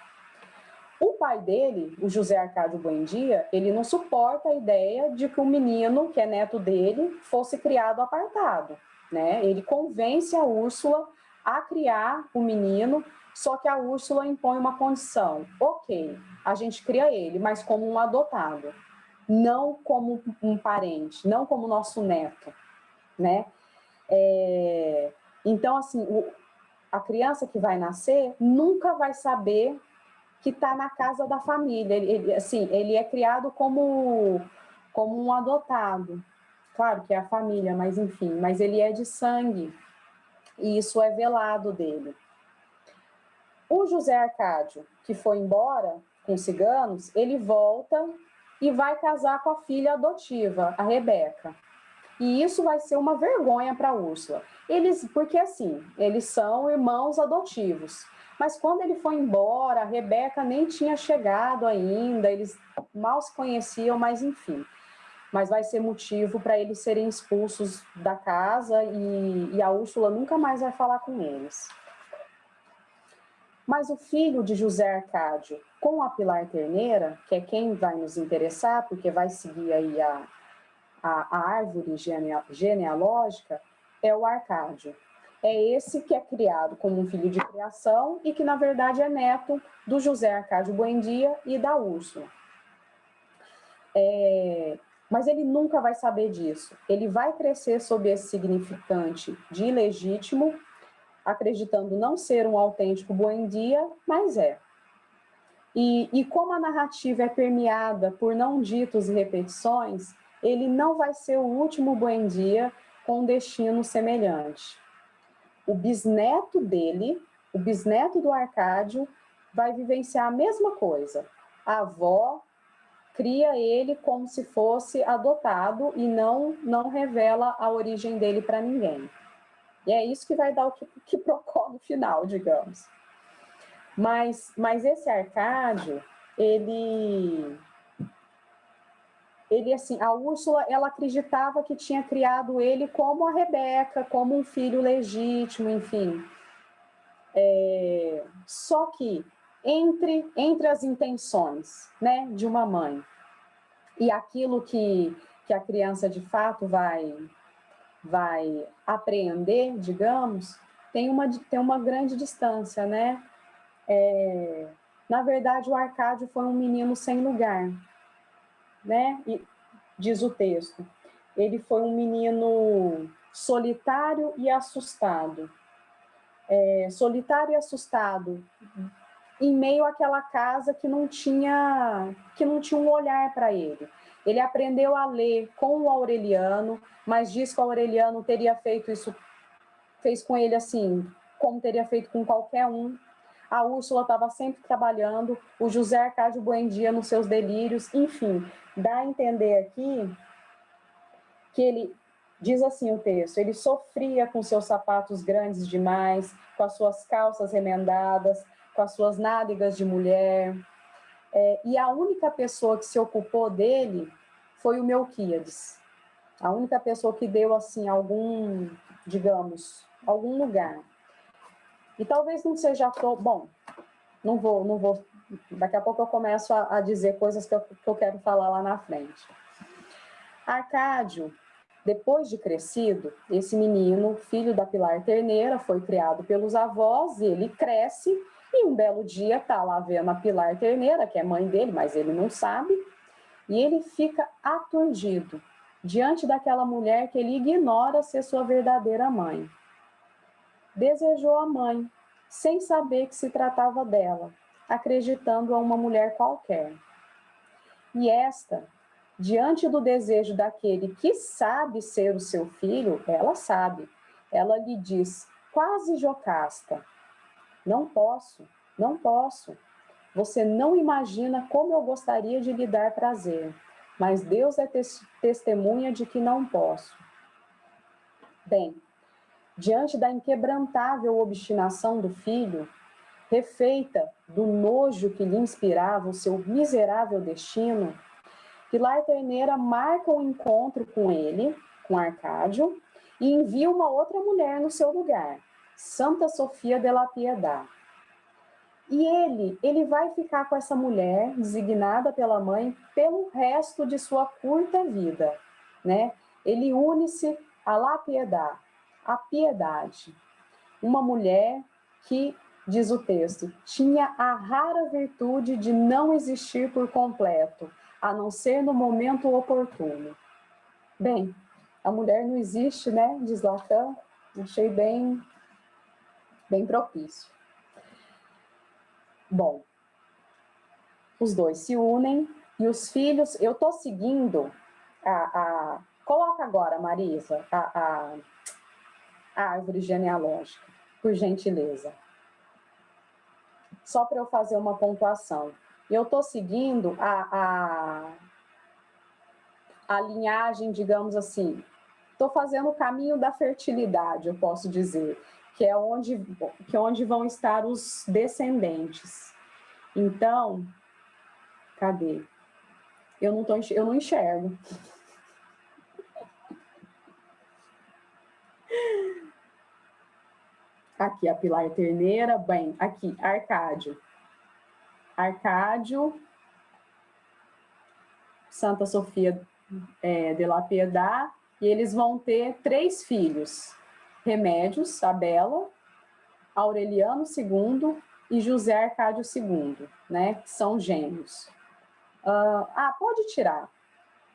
O pai dele, o José Arcádio Buendia, ele não suporta a ideia de que o menino, que é neto dele, fosse criado apartado, né? Ele convence a Úrsula a criar o menino, só que a Úrsula impõe uma condição. Ok, a gente cria ele, mas como um adotado, não como um parente, não como nosso neto, né? Então, assim, a criança que vai nascer nunca vai saber que está na casa da família. Ele é criado como um adotado. Claro que é a família, mas enfim, mas ele é de sangue. E isso é velado dele. O José Arcádio, que foi embora com ciganos, ele volta e vai casar com a filha adotiva, a Rebeca. E isso vai ser uma vergonha para a Úrsula. Porque assim, eles são irmãos adotivos. Mas quando ele foi embora, a Rebeca nem tinha chegado ainda, eles mal se conheciam, mas enfim. Mas vai ser motivo para eles serem expulsos da casa e a Úrsula nunca mais vai falar com eles. Mas o filho de José Arcádio com a Pilar Terneira, que é quem vai nos interessar, porque vai seguir aí a árvore genealógica, é o Arcádio. É esse que é criado como um filho de criação e que, na verdade, é neto do José Arcádio Buendia e da Úrsula. Mas ele nunca vai saber disso. Ele vai crescer sob esse significante de ilegítimo, acreditando não ser um autêntico Buendia, mas é. E como a narrativa é permeada por não ditos e repetições, ele não vai ser o último Buendia com um destino semelhante. O bisneto dele, o bisneto do Arcádio, vai vivenciar a mesma coisa. A avó cria ele como se fosse adotado e não revela a origem dele para ninguém. E é isso que vai dar o quiprocó no final, digamos. Mas esse Arcádio, ele assim, a Úrsula, ela acreditava que tinha criado ele como a Rebeca, como um filho legítimo, enfim. Só que entre as intenções, né, de uma mãe e aquilo que a criança de fato vai apreender, digamos, tem uma grande distância, né? Na verdade, o Arcádio foi um menino sem lugar, né? E, diz o texto, ele foi um menino solitário e assustado. Solitário e assustado, em meio àquela casa que não tinha um olhar para ele. Ele aprendeu a ler com o Aureliano, mas diz que o Aureliano teria feito isso, fez com ele assim, como teria feito com qualquer um. A Úrsula estava sempre trabalhando, o José Arcádio Buendia nos seus delírios, enfim, dá a entender aqui que ele, diz assim o texto, ele sofria com seus sapatos grandes demais, com as suas calças remendadas, com as suas nádegas de mulher, e a única pessoa que se ocupou dele foi o Melquíades, a única pessoa que deu, assim, algum, digamos, algum lugar. E talvez não seja... Bom, não vou... Daqui a pouco eu começo a dizer coisas que eu quero falar lá na frente. Arcádio, depois de crescido, esse menino, filho da Pilar Terneira, foi criado pelos avós, e ele cresce, e um belo dia está lá vendo a Pilar Terneira, que é mãe dele, mas ele não sabe, e ele fica aturdido diante daquela mulher que ele ignora ser sua verdadeira mãe. Desejou a mãe, sem saber que se tratava dela, acreditando a uma mulher qualquer. E esta, diante do desejo daquele que sabe ser o seu filho, ela sabe. Ela lhe diz, quase jocasta, não posso. Você não imagina como eu gostaria de lhe dar prazer, mas Deus é testemunha de que não posso. Bem, diante da inquebrantável obstinação do filho, refeita do nojo que lhe inspirava o seu miserável destino, Pilar Terneira marca um encontro com ele, com Arcádio, e envia uma outra mulher no seu lugar, Santa Sofia de la Piedade. E ele vai ficar com essa mulher, designada pela mãe, pelo resto de sua curta vida, né? Ele une-se à la Piedade, a piedade. Uma mulher que, diz o texto, tinha a rara virtude de não existir por completo, a não ser no momento oportuno. Bem, a mulher não existe, né? Diz Lacan, achei bem propício. Bom, os dois se unem e os filhos, eu estou seguindo coloca agora, Marisa, a árvore genealógica, por gentileza. Só para eu fazer uma pontuação. Eu estou seguindo a linhagem, digamos assim, estou fazendo o caminho da fertilidade, eu posso dizer, que é onde vão estar os descendentes. Então, cadê? Eu não enxergo. Aqui, a Pilar Terneira, bem, aqui, Arcádio, Santa Sofia de la Piedade, e eles vão ter 3 filhos, Remédios, a Bela, Aureliano II e José Arcádio II, né, que são gêmeos. Pode tirar.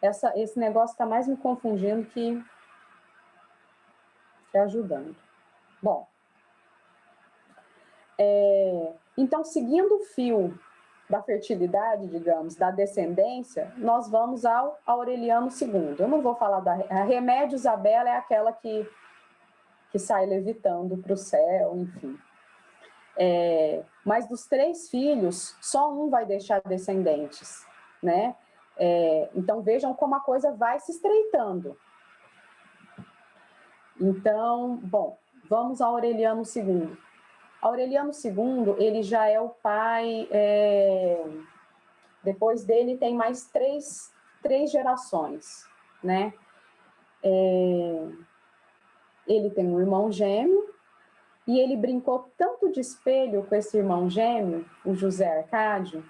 Esse negócio está mais me confundindo que ajudando. Bom, então, seguindo o fio da fertilidade, digamos, da descendência, nós vamos ao Aureliano II. Eu não vou falar a Remédios, a Bela é aquela que sai levitando para o céu, enfim. Mas dos 3 filhos, só um vai deixar descendentes, né? Então, vejam como a coisa vai se estreitando. Então, bom, vamos ao Aureliano II. Aureliano II, ele já é o pai, depois dele tem mais três gerações, né? Ele tem um irmão gêmeo, e ele brincou tanto de espelho com esse irmão gêmeo, o José Arcádio,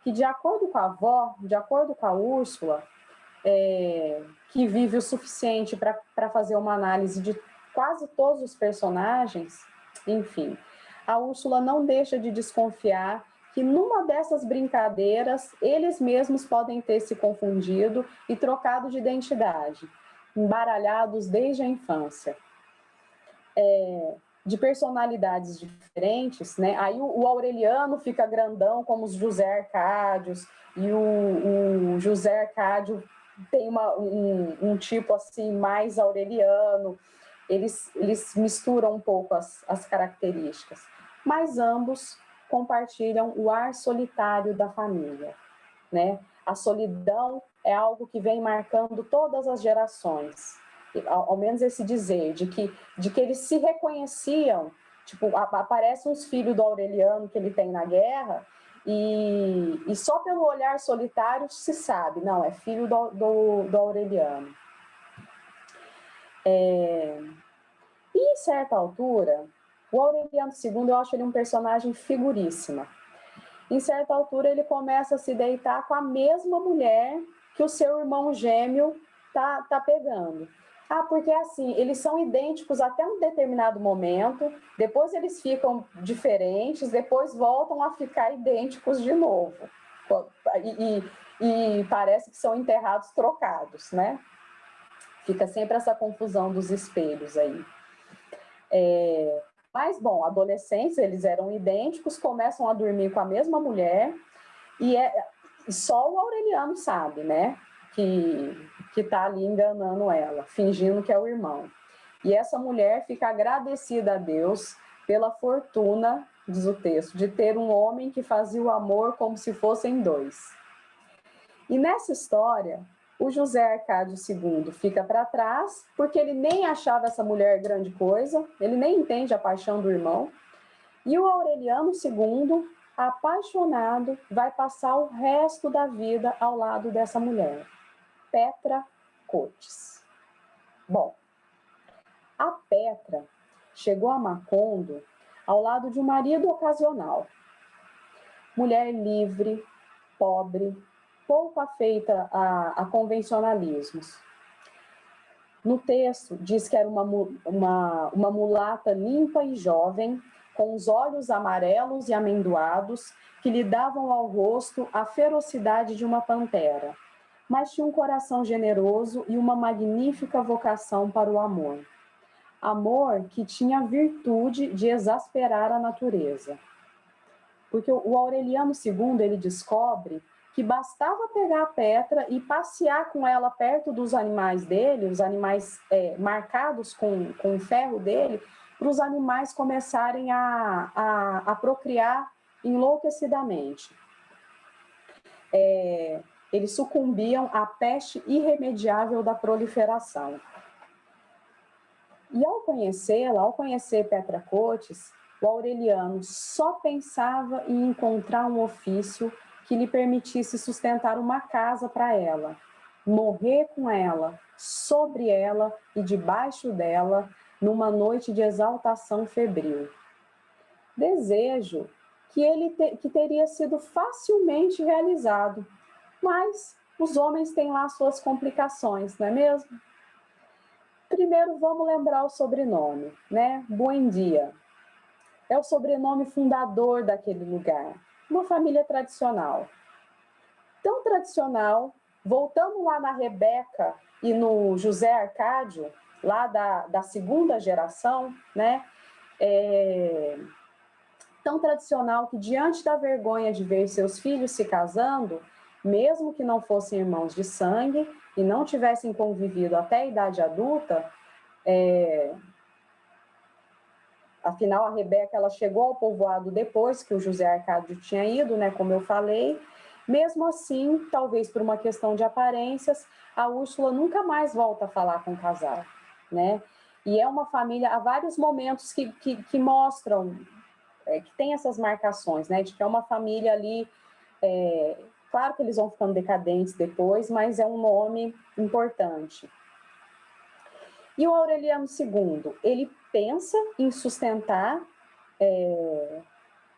que de acordo com a avó, de acordo com a Úrsula, que vive o suficiente para fazer uma análise de quase todos os personagens, enfim, a Úrsula não deixa de desconfiar que numa dessas brincadeiras, eles mesmos podem ter se confundido e trocado de identidade, embaralhados desde a infância. De personalidades diferentes, né? Aí o Aureliano fica grandão como os José Arcádios, e o José Arcádio tem um tipo assim mais aureliano. Eles misturam um pouco as características, mas ambos compartilham o ar solitário da família, né? A solidão é algo que vem marcando todas as gerações, ao menos esse dizer, de que eles se reconheciam, tipo, aparecem uns filhos do Aureliano que ele tem na guerra, e só pelo olhar solitário se sabe, não, é filho do Aureliano. E em certa altura, o Aureliano II, eu acho ele um personagem figuríssimo. Em certa altura, ele começa a se deitar com a mesma mulher que o seu irmão gêmeo tá pegando. Porque assim, eles são idênticos até um determinado momento, depois eles ficam diferentes, depois voltam a ficar idênticos de novo. E parece que são enterrados trocados, né? Fica sempre essa confusão dos espelhos aí. Mas, bom, adolescentes, eles eram idênticos, começam a dormir com a mesma mulher, e só o Aureliano sabe, né? Que está ali enganando ela, fingindo que é o irmão. E essa mulher fica agradecida a Deus pela fortuna, diz o texto, de ter um homem que fazia o amor como se fossem dois. E nessa história, o José Arcádio II fica para trás, porque ele nem achava essa mulher grande coisa, ele nem entende a paixão do irmão, e o Aureliano II, apaixonado, vai passar o resto da vida ao lado dessa mulher, Petra Cotes. Bom, a Petra chegou a Macondo ao lado de um marido ocasional. Mulher livre, pobre, pouco afeita a convencionalismos. No texto, diz que era uma mulata limpa e jovem, com os olhos amarelos e amendoados, que lhe davam ao rosto a ferocidade de uma pantera, mas tinha um coração generoso e uma magnífica vocação para o amor. Amor que tinha a virtude de exasperar a natureza. Porque o Aureliano II, ele descobre que bastava pegar a Petra e passear com ela perto dos animais dele, os animais marcados com o ferro dele, para os animais começarem a procriar enlouquecidamente. Eles sucumbiam à peste irremediável da proliferação. E ao conhecê-la, ao conhecer Petra Cotes, o Aureliano só pensava em encontrar um ofício que lhe permitisse sustentar uma casa para ela, morrer com ela, sobre ela e debaixo dela, numa noite de exaltação febril. Desejo que teria sido facilmente realizado, mas os homens têm lá suas complicações, não é mesmo? Primeiro, vamos lembrar o sobrenome, né? Buendia. É o sobrenome fundador daquele lugar. Uma família tradicional. Tão tradicional, voltando lá na Rebeca e no José Arcádio, lá da segunda geração, né? Tão tradicional que, diante da vergonha de ver seus filhos se casando, mesmo que não fossem irmãos de sangue e não tivessem convivido até a idade adulta, afinal, a Rebeca ela chegou ao povoado depois que o José Arcádio tinha ido, né, como eu falei. Mesmo assim, talvez por uma questão de aparências, a Úrsula nunca mais volta a falar com o casal, né? E é uma família, há vários momentos que mostram, que tem essas marcações, né, de que é uma família ali, claro que eles vão ficando decadentes depois, mas é um nome importante. E o Aureliano II, ele pensa em sustentar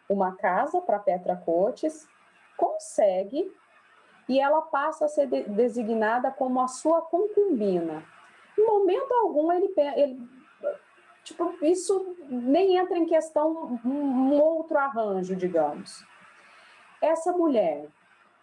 uma casa para Petra Cotes, consegue, e ela passa a ser designada como a sua concubina. Em momento algum, isso nem entra em questão um outro arranjo, digamos. essa mulher,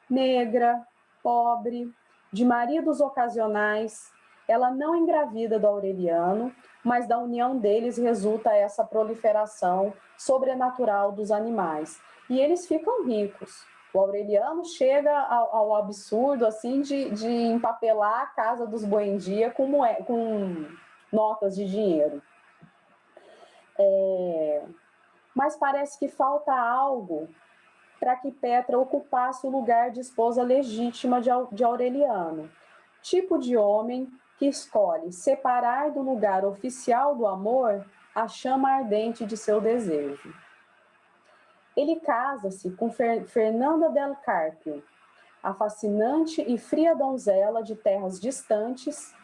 negra, pobre, de maridos ocasionais, ela não engravida do Aureliano, mas da união deles resulta essa proliferação sobrenatural dos animais. E eles ficam ricos. O Aureliano chega ao absurdo assim de empapelar a casa dos Buendia com notas de dinheiro. Mas parece que falta algo para que Petra ocupasse o lugar de esposa legítima de Aureliano. Tipo de homem que escolhe separar do lugar oficial do amor a chama ardente de seu desejo. Ele casa-se com Fernanda del Carpio, a fascinante e fria donzela de terras distantes,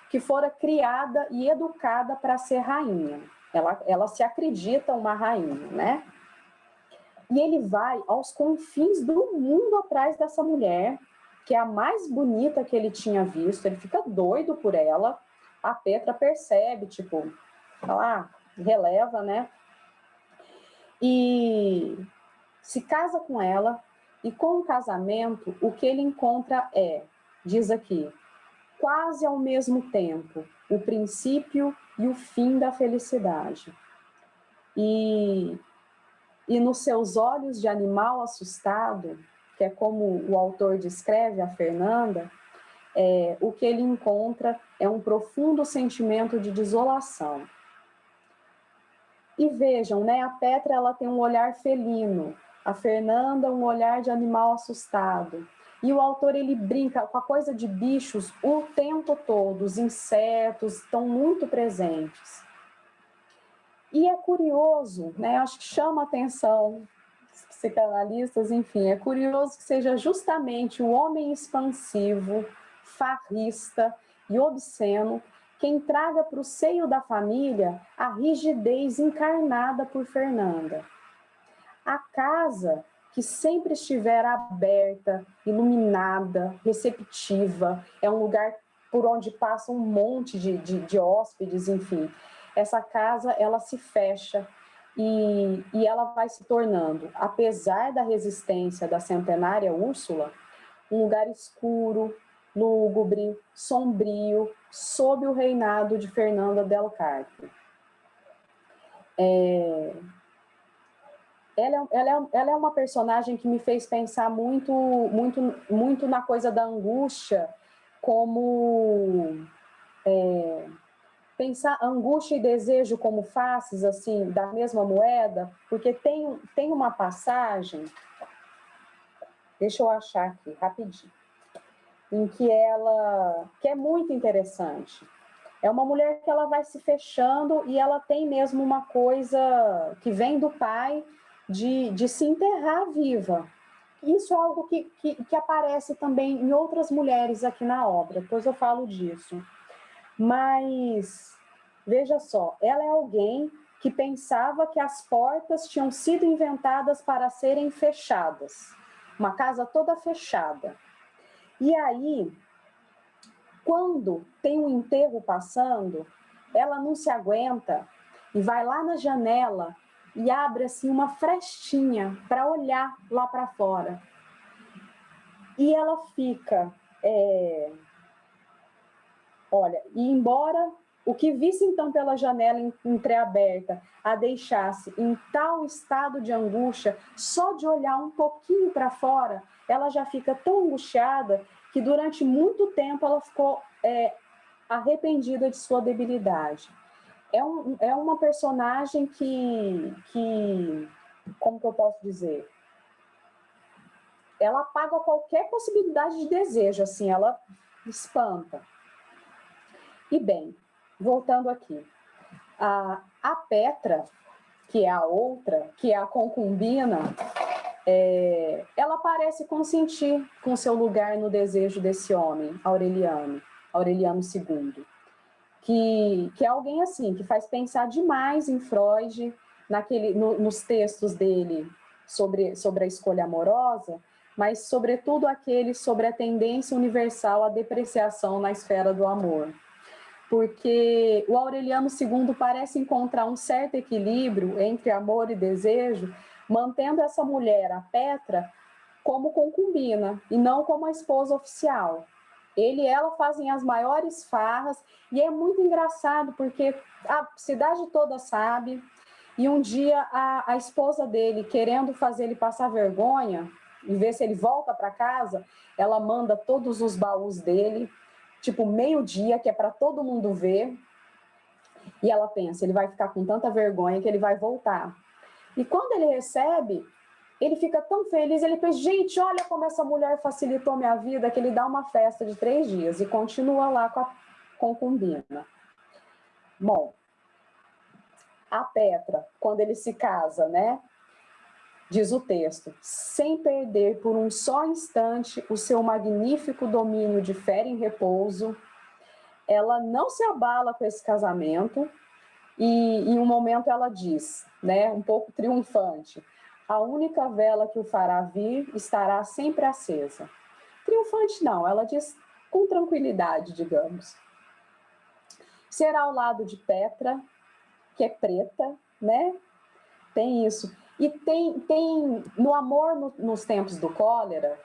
que fora criada e educada para ser rainha. Ela se acredita uma rainha, né? E ele vai aos confins do mundo atrás dessa mulher, que é a mais bonita que ele tinha visto. Ele fica doido por ela. A Petra percebe, tipo, ela releva, né? E se casa com ela, e com o casamento, o que ele encontra diz aqui, quase ao mesmo tempo, o princípio e o fim da felicidade. E nos seus olhos de animal assustado, que é como o autor descreve a Fernanda, o que ele encontra é um profundo sentimento de desolação. E vejam, né, a Petra ela tem um olhar felino, a Fernanda um olhar de animal assustado. E o autor ele brinca com a coisa de bichos o tempo todo, os insetos estão muito presentes. E é curioso, né, acho que chama a atenção os psicanalistas, enfim, é curioso que seja justamente o homem expansivo, farrista e obsceno quem traga para o seio da família a rigidez encarnada por Fernanda. A casa que sempre estiver aberta, iluminada, receptiva, é um lugar por onde passa um monte de hóspedes, enfim. Essa casa, ela se fecha e ela vai se tornando, apesar da resistência da centenária Úrsula, um lugar escuro, lúgubre, sombrio, sob o reinado de Fernanda del Carpio. Ela é uma personagem que me fez pensar muito na coisa da angústia, como pensar angústia e desejo como faces assim da mesma moeda, porque tem uma passagem, deixa eu achar aqui rapidinho, em que que é muito interessante. É uma mulher que ela vai se fechando e ela tem mesmo uma coisa que vem do pai de se enterrar viva. Isso é algo que aparece também em outras mulheres aqui na obra, depois eu falo disso. Mas, veja só, ela é alguém que pensava que as portas tinham sido inventadas para serem fechadas. Uma casa toda fechada. E aí, quando tem um enterro passando, ela não se aguenta e vai lá na janela e abre assim uma frestinha para olhar lá para fora. E ela fica, olha, e embora o que visse então pela janela entreaberta a deixasse em tal estado de angústia, só de olhar um pouquinho para fora, ela já fica tão angustiada que durante muito tempo ela ficou arrependida de sua debilidade. É uma personagem que, como que eu posso dizer? Ela apaga qualquer possibilidade de desejo, assim, ela espanta. E bem, voltando aqui, a Petra, que é a outra, que é a concubina, ela parece consentir com seu lugar no desejo desse homem, Aureliano II, que é alguém assim, que faz pensar demais em Freud, nos textos dele sobre a escolha amorosa, mas sobretudo aqueles sobre a tendência universal à depreciação na esfera do amor. Porque o Aureliano II parece encontrar um certo equilíbrio entre amor e desejo, mantendo essa mulher, a Petra, como concubina e não como a esposa oficial. Ele e ela fazem as maiores farras e é muito engraçado porque a cidade toda sabe. E um dia a esposa dele, querendo fazer ele passar vergonha e ver se ele volta para casa, ela manda todos os baús dele, tipo meio-dia, que é para todo mundo ver. E ela pensa, ele vai ficar com tanta vergonha que ele vai voltar. E quando ele recebe, ele fica tão feliz, ele pensa, gente, olha como essa mulher facilitou minha vida, que ele dá uma festa de 3 dias e continua lá com a concubina. Bom, a Petra, quando ele se casa, né? Diz o texto, sem perder por um só instante o seu magnífico domínio de fé em repouso, ela não se abala com esse casamento e em um momento ela diz, né, um pouco triunfante, a única vela que o fará vir estará sempre acesa. Triunfante não, ela diz com tranquilidade, digamos. Será ao lado de Petra, que é preta, né? Tem isso. E tem no amor nos tempos do cólera,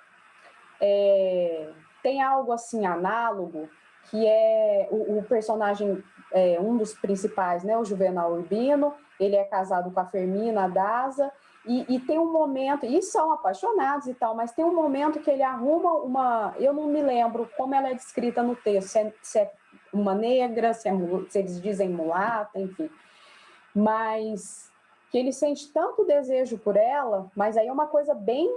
tem algo assim análogo, que é o personagem, um dos principais, né? O Juvenal Urbino, ele é casado com a Fermina Daza, e tem um momento, e são apaixonados e tal, mas tem um momento que ele arruma uma, eu não me lembro como ela é descrita no texto, se é uma negra, se eles dizem mulata, enfim. Mas que ele sente tanto desejo por ela, mas aí é uma coisa bem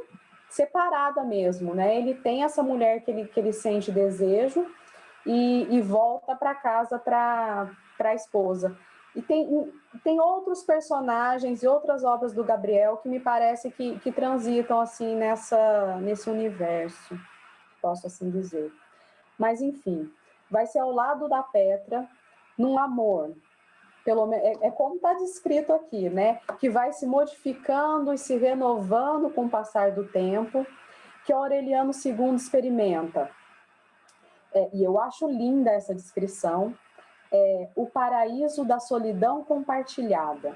separada mesmo, né? Ele tem essa mulher que ele sente desejo e volta para casa para a esposa. E tem outros personagens e outras obras do Gabriel que me parece que transitam assim nesse universo, posso assim dizer. Mas, enfim, vai ser ao lado da Petra, num amor, é como está descrito aqui, né? Que vai se modificando e se renovando com o passar do tempo, que Aureliano II experimenta. E eu acho linda essa descrição, o paraíso da solidão compartilhada.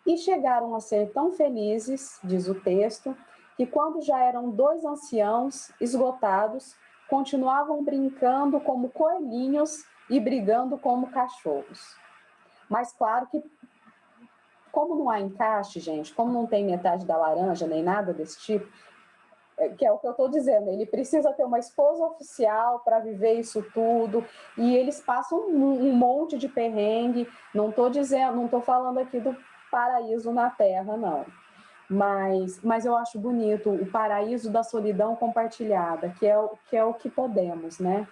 E chegaram a ser tão felizes, diz o texto, que quando já eram 2 anciãos esgotados, continuavam brincando como coelhinhos e brigando como cachorros. Mas claro que, como não há encaixe, gente, como não tem metade da laranja, nem nada desse tipo, que é o que eu estou dizendo, ele precisa ter uma esposa oficial para viver isso tudo, e eles passam um monte de perrengue, não estou falando aqui do paraíso na Terra, não. Mas eu acho bonito o paraíso da solidão compartilhada, que é o que podemos, né?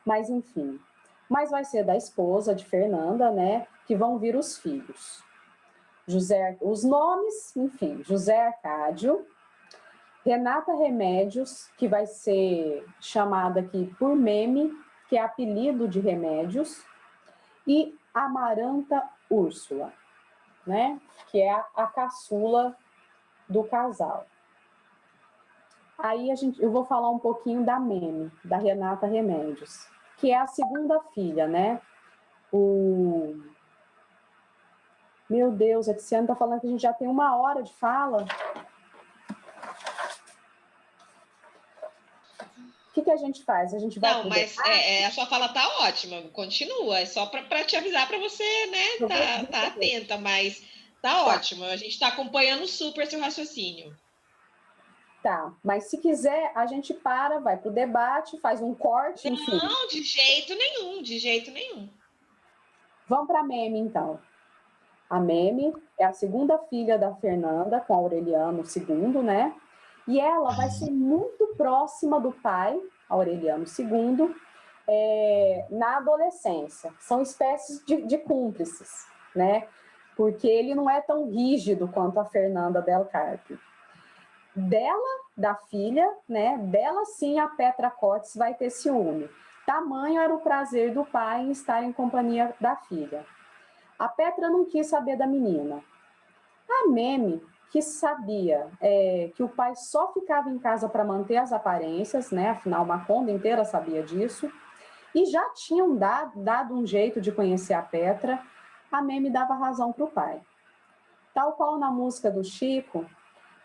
Mas, enfim. Mas vai ser da esposa de Fernanda, né? Que vão vir os filhos. Os nomes, enfim, José Arcádio, Renata Remédios, que vai ser chamada aqui por Meme, que é apelido de Remédios, e Amaranta Úrsula, né? Que é a caçula do casal. Aí eu vou falar um pouquinho da Meme, da Renata Remédios, que é a segunda filha, né? Meu Deus, a Tiziana está falando que a gente já tem 1 hora de fala. O que a gente faz? A gente vai... Não, mas a sua fala tá ótima, continua. É só para te avisar para você, né, tá atenta, mas tá ótimo. A gente está acompanhando super seu raciocínio. Tá, mas se quiser, a gente vai para o debate, faz um corte, enfim. Não, de jeito nenhum, de jeito nenhum. Vamos para a Meme, então. A Meme é a segunda filha da Fernanda, com Aureliano II, né? E ela vai ser muito próxima do pai, Aureliano II, na adolescência. São espécies de cúmplices, né? Porque ele não é tão rígido quanto a Fernanda del Carpio. Da filha, né? Dela sim a Petra Cotes vai ter ciúme. Tamanho era o prazer do pai em estar em companhia da filha. A Petra não quis saber da menina. A Meme, que sabia que o pai só ficava em casa para manter as aparências, né? Afinal, Maconda inteira sabia disso, e já tinham dado um jeito de conhecer a Petra, a Meme dava razão para o pai. Tal qual na música do Chico,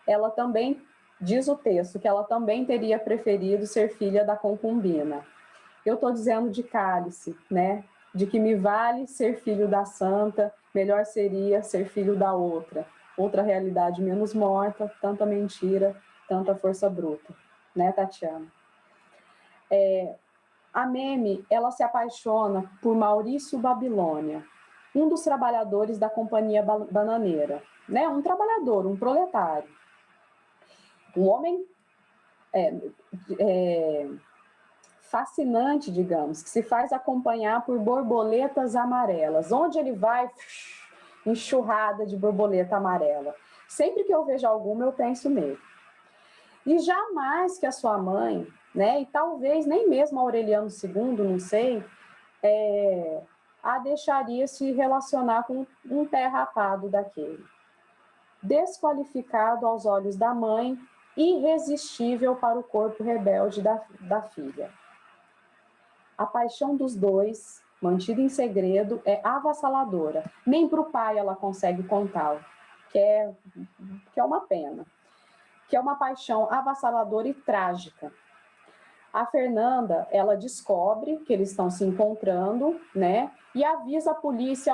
ela também, diz o texto, que ela também teria preferido ser filha da concubina. Eu estou dizendo de cálice, né? De que me vale ser filho da santa, melhor seria ser filho da outra. Outra realidade menos morta, tanta mentira, tanta força bruta. Né, Tatiana? A Meme, ela se apaixona por Maurício Babilônia, um dos trabalhadores da companhia bananeira, né? Um trabalhador, um proletário. Um homem fascinante, digamos, que se faz acompanhar por borboletas amarelas. Onde ele vai, enxurrada de borboleta amarela. Sempre que eu vejo alguma, eu penso nele. E jamais que a sua mãe, né, e talvez nem mesmo Aureliano II, não sei, a deixaria se relacionar com um pé rapado daquele. Desqualificado aos olhos da mãe, irresistível para o corpo rebelde da filha. A paixão dos dois, mantida em segredo, é avassaladora. Nem para o pai ela consegue contá-lo, que é uma pena. Que é uma paixão avassaladora e trágica. A Fernanda, ela descobre que eles estão se encontrando, né? E avisa a polícia,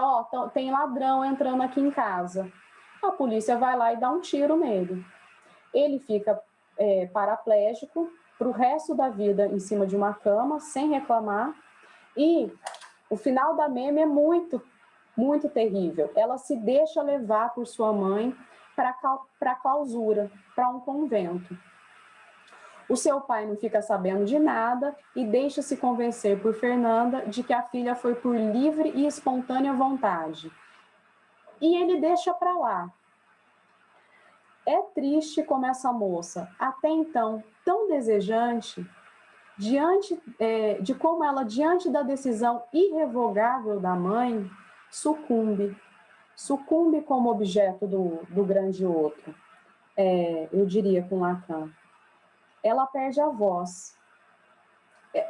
tem ladrão entrando aqui em casa. A polícia vai lá e dá um tiro nele. Ele fica paraplégico para o resto da vida em cima de uma cama, sem reclamar. E o final da Meme é muito, muito terrível. Ela se deixa levar por sua mãe para a clausura, para um convento. O seu pai não fica sabendo de nada e deixa-se convencer por Fernanda de que a filha foi por livre e espontânea vontade. E ele deixa para lá. É triste como essa moça, até então tão desejante, de como ela, diante da decisão irrevogável da mãe, sucumbe como objeto do grande outro, eu diria com Lacan. Ela perde a voz.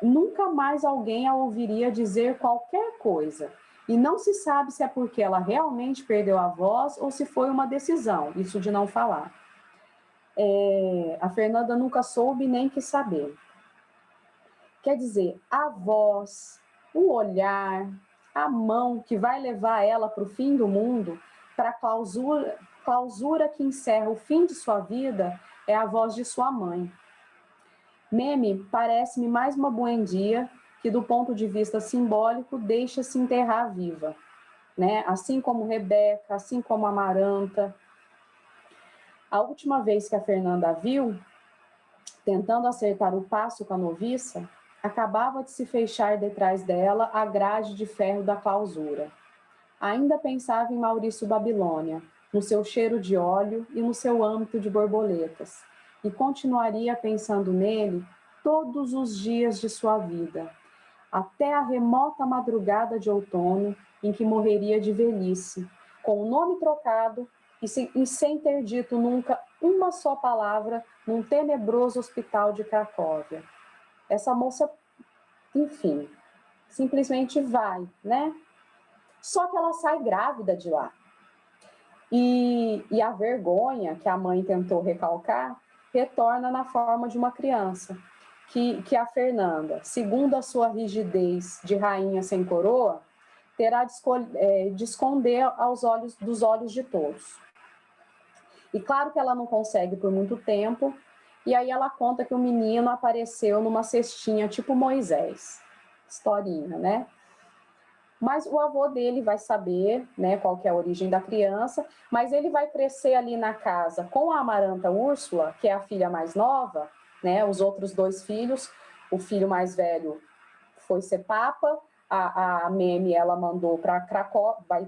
Nunca mais alguém a ouviria dizer qualquer coisa. E não se sabe se é porque ela realmente perdeu a voz ou se foi uma decisão, isso de não falar. A Fernanda nunca soube nem quis saber. Quer dizer, a voz, o olhar, a mão que vai levar ela para o fim do mundo, para a clausura que encerra o fim de sua vida, é a voz de sua mãe. Meme parece-me mais uma buendia que, do ponto de vista simbólico, deixa-se enterrar viva, né? Assim como Rebeca, assim como Amaranta. A última vez que a Fernanda a viu, tentando acertar o passo com a noviça, acabava de se fechar detrás dela a grade de ferro da clausura. Ainda pensava em Maurício Babilônia, no seu cheiro de óleo e no seu âmbito de borboletas, e continuaria pensando nele todos os dias de sua vida, até a remota madrugada de outono em que morreria de velhice, com o nome trocado e sem ter dito nunca uma só palavra num tenebroso hospital de Cracóvia. Essa moça, enfim, simplesmente vai, né? Só que ela sai grávida de lá. E a vergonha que a mãe tentou recalcar retorna na forma de uma criança, que a Fernanda, segundo a sua rigidez de rainha sem coroa, terá de esconder dos olhos de todos. E claro que ela não consegue por muito tempo, e aí ela conta que o menino apareceu numa cestinha tipo Moisés. Historinha, né? Mas o avô dele vai saber, né, qual que é a origem da criança, mas ele vai crescer ali na casa com a Amaranta Úrsula, que é a filha mais nova, né, os outros dois filhos, o filho mais velho foi ser papa, a Meme ela mandou para Cracóvia, vai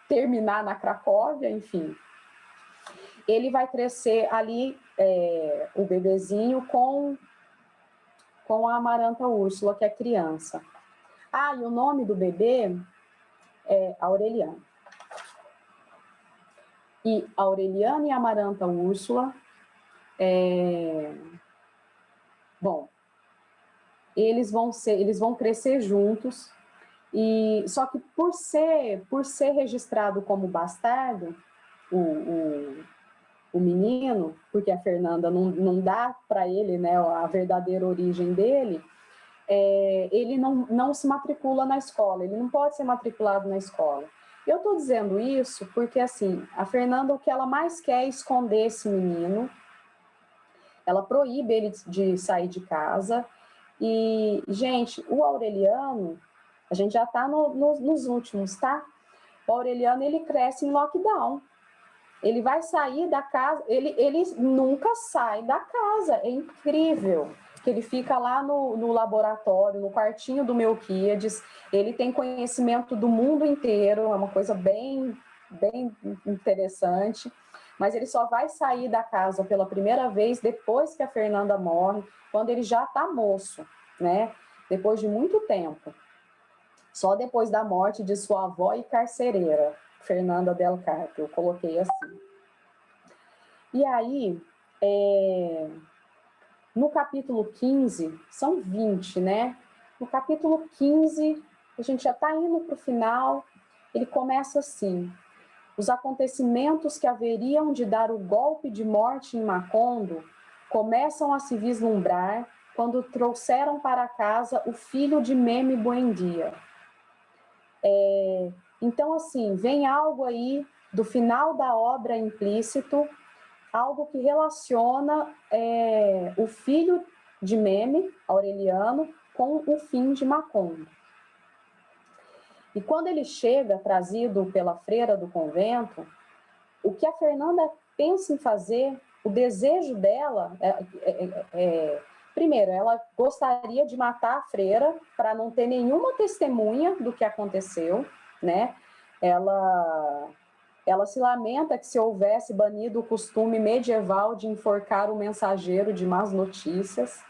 terminar na Cracóvia, enfim. Ele vai crescer ali, o bebezinho, com a Amaranta Úrsula, que é criança. E o nome do bebê é Aureliano. E Aureliano e Amaranta Úrsula, eles vão crescer juntos, e só que por ser registrado como bastardo, o menino, porque a Fernanda não dá para ele, né, a verdadeira origem dele, ele não se matricula na escola, ele não pode ser matriculado na escola. Eu estou dizendo isso porque, assim, a Fernanda, o que ela mais quer é esconder esse menino, ela proíbe ele de sair de casa. E, gente, o Aureliano, a gente já está nos últimos, tá? O Aureliano, ele cresce em lockdown. Ele vai sair da casa, ele nunca sai da casa, é incrível. Que ele fica lá no laboratório, no quartinho do Melquíades, ele tem conhecimento do mundo inteiro, é uma coisa bem interessante, mas ele só vai sair da casa pela primeira vez depois que a Fernanda morre, quando ele já está moço, né? Depois de muito tempo. Só depois da morte de sua avó e carcereira, Fernanda del Carpio, eu coloquei assim. E aí, no capítulo 15, são 20, né? No capítulo 15, a gente já está indo para o final, ele começa assim: os acontecimentos que haveriam de dar o golpe de morte em Macondo começam a se vislumbrar quando trouxeram para casa o filho de Meme Buendia. Então, assim, vem algo aí do final da obra implícito, algo que relaciona o filho de Meme, Aureliano, com o fim de Macondo. E quando ele chega, trazido pela freira do convento, o que a Fernanda pensa em fazer, o desejo dela, primeiro, ela gostaria de matar a freira para não ter nenhuma testemunha do que aconteceu, né? Ela se lamenta que se houvesse banido o costume medieval de enforcar o mensageiro de más notícias,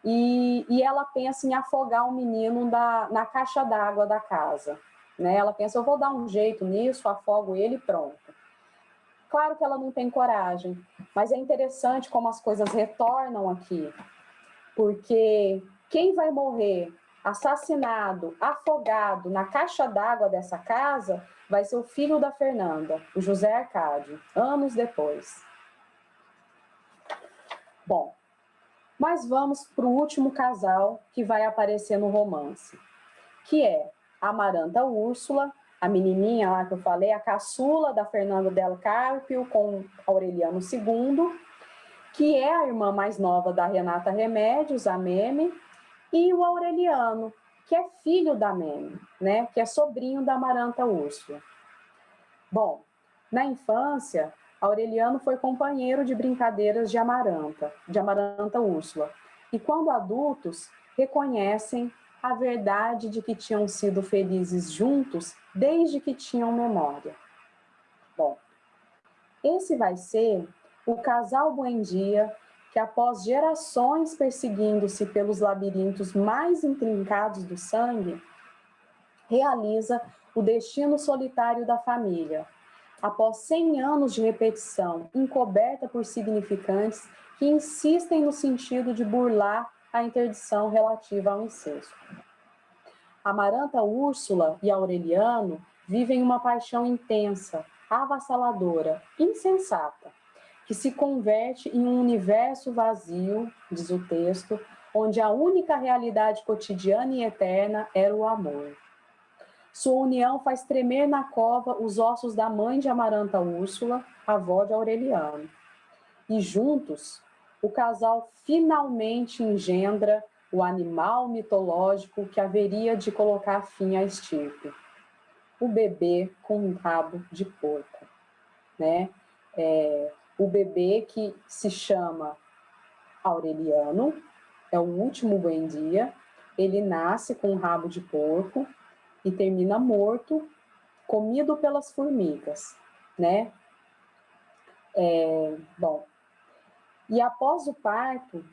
e ela pensa em afogar o menino na caixa d'água da casa, né? Ela pensa, eu vou dar um jeito nisso, afogo ele e pronto. Claro que ela não tem coragem, mas é interessante como as coisas retornam aqui, porque quem vai morrer assassinado, afogado na caixa d'água dessa casa vai ser o filho da Fernanda, o José Arcádio, anos depois. Bom, mas vamos para o último casal que vai aparecer no romance, que é a Amaranta Úrsula, a menininha lá que eu falei, a caçula da Fernanda del Carpio com Aureliano II, que é a irmã mais nova da Renata Remédios, a Meme, e o Aureliano, que é filho da Meme, né? Que é sobrinho da Amaranta Úrsula. Bom, na infância, Aureliano foi companheiro de brincadeiras de Amaranta Úrsula, e quando adultos, reconhecem a verdade de que tinham sido felizes juntos desde que tinham memória. Bom, esse vai ser o casal Buendia, que após gerações perseguindo-se pelos labirintos mais intrincados do sangue, realiza o destino solitário da família, após 100 anos de repetição, encoberta por significantes que insistem no sentido de burlar a interdição relativa ao incesto. Amaranta Úrsula e Aureliano vivem uma paixão intensa, avassaladora, insensata, que se converte em um universo vazio, diz o texto, onde a única realidade cotidiana e eterna era o amor. Sua união faz tremer na cova os ossos da mãe de Amaranta Úrsula, avó de Aureliano. E juntos, o casal finalmente engendra o animal mitológico que haveria de colocar fim à estirpe. O bebê com um rabo de porco, né? O bebê que se chama Aureliano, é o último Buendia, ele nasce com um rabo de porco e termina morto, comido pelas formigas, né? Bom, e após o parto,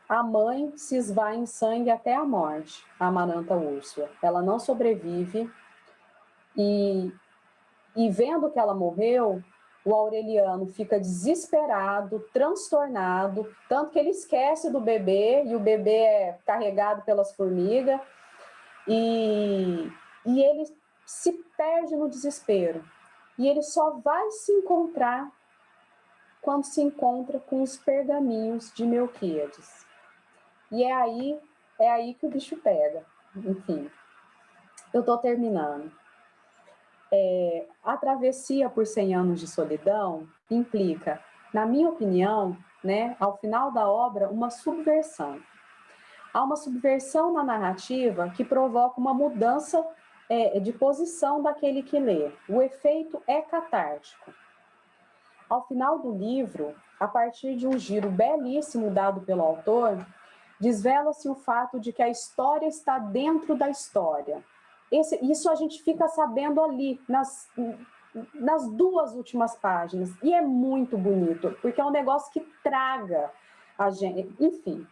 a mãe se esvai em sangue até a morte, a Amaranta Úrsula. Ela não sobrevive e vendo que ela morreu, o Aureliano fica desesperado, transtornado, tanto que ele esquece do bebê, e o bebê é carregado pelas formigas, e ele se perde no desespero. E ele só vai se encontrar quando se encontra com os pergaminhos de Melquíades. E é aí que o bicho pega. Enfim, eu estou terminando. A travessia por 100 anos de solidão implica, na minha opinião, né, ao final da obra, uma subversão. Há uma subversão na narrativa que provoca uma mudança de posição daquele que lê. O efeito é catártico. Ao final do livro, a partir de um giro belíssimo dado pelo autor, desvela-se o fato de que a história está dentro da história. Isso a gente fica sabendo ali, nas 2 últimas páginas. E é muito bonito, porque é um negócio que traga a gente. Enfim,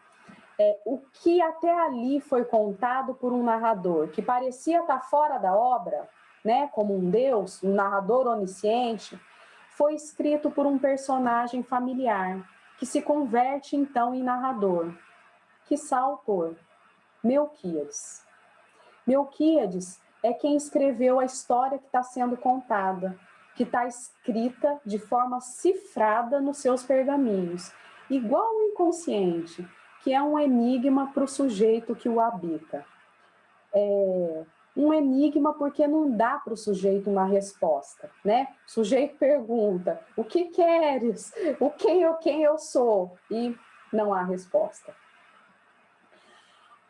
o que até ali foi contado por um narrador que parecia estar fora da obra, né, como um deus, um narrador onisciente, foi escrito por um personagem familiar, que se converte então em narrador. Quiçá autor, Melquíades. Melquíades é quem escreveu a história que está sendo contada, que está escrita de forma cifrada nos seus pergaminhos, igual ao inconsciente, que é um enigma para o sujeito que o habita. Um enigma porque não dá para o sujeito uma resposta, né? O sujeito pergunta, o que queres? Quem eu sou? E não há resposta.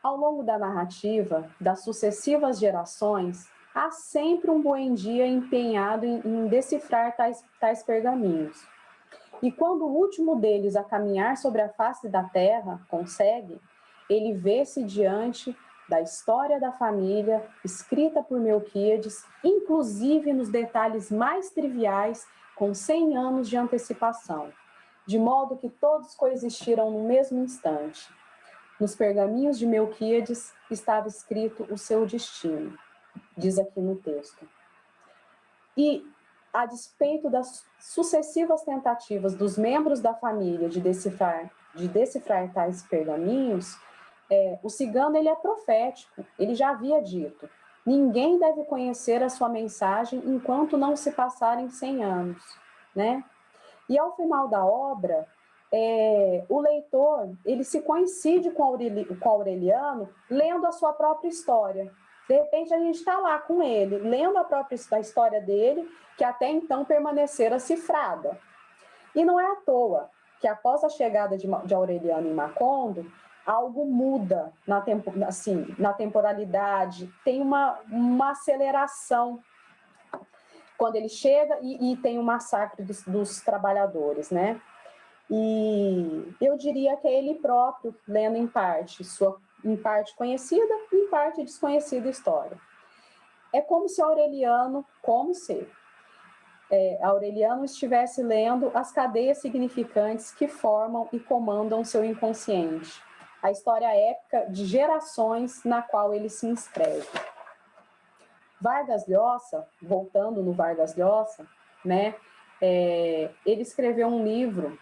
Ao longo da narrativa, das sucessivas gerações, há sempre um buendia empenhado em decifrar tais pergaminhos. E quando o último deles a caminhar sobre a face da terra consegue, ele vê-se diante da história da família, escrita por Melquíades, inclusive nos detalhes mais triviais, com 100 anos de antecipação, de modo que todos coexistiram no mesmo instante. Nos pergaminhos de Melquíades estava escrito o seu destino, diz aqui no texto. E, a despeito das sucessivas tentativas dos membros da família de decifrar tais pergaminhos, o cigano ele é profético, ele já havia dito, ninguém deve conhecer a sua mensagem enquanto não se passarem 100 anos, né? E ao final da obra, o leitor ele se coincide com Aureliano lendo a sua própria história. De repente a gente está lá com ele, lendo a história dele, que até então permanecera cifrada. E não é à toa que após a chegada de Aureliano em Macondo, algo muda na temporalidade, tem uma aceleração quando ele chega e tem o massacre dos trabalhadores, né? E eu diria que é ele próprio lendo em parte conhecida e em parte desconhecida história. É como se Aureliano estivesse lendo as cadeias significantes que formam e comandam seu inconsciente, a história épica de gerações na qual ele se inscreve. Vargas Llosa, voltando no Vargas Llosa, né, ele escreveu um livro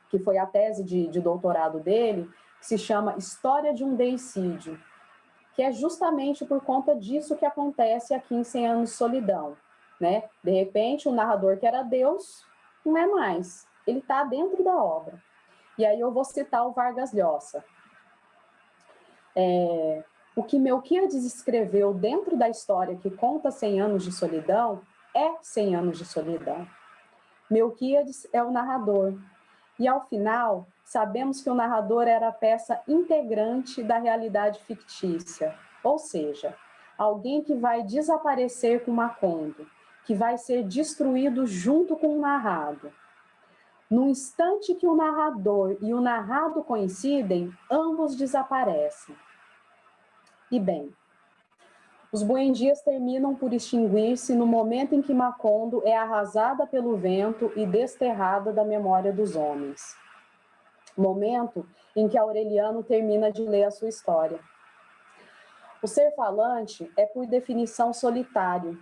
que foi a tese de doutorado dele, que se chama História de um Deicídio, que é justamente por conta disso que acontece aqui em 100 Anos de Solidão, né? De repente, o narrador que era Deus não é mais, ele está dentro da obra. E aí eu vou citar o Vargas Llosa. O que Melquíades escreveu dentro da história que conta 100 Anos de Solidão é 100 Anos de Solidão. Melquíades é o narrador. E, ao final, sabemos que o narrador era a peça integrante da realidade fictícia, ou seja, alguém que vai desaparecer com Macondo, que vai ser destruído junto com o narrado. No instante que o narrador e o narrado coincidem, ambos desaparecem. E bem, os buendias terminam por extinguir-se no momento em que Macondo é arrasada pelo vento e desterrada da memória dos homens. Momento em que Aureliano termina de ler a sua história. O ser falante é, por definição, solitário.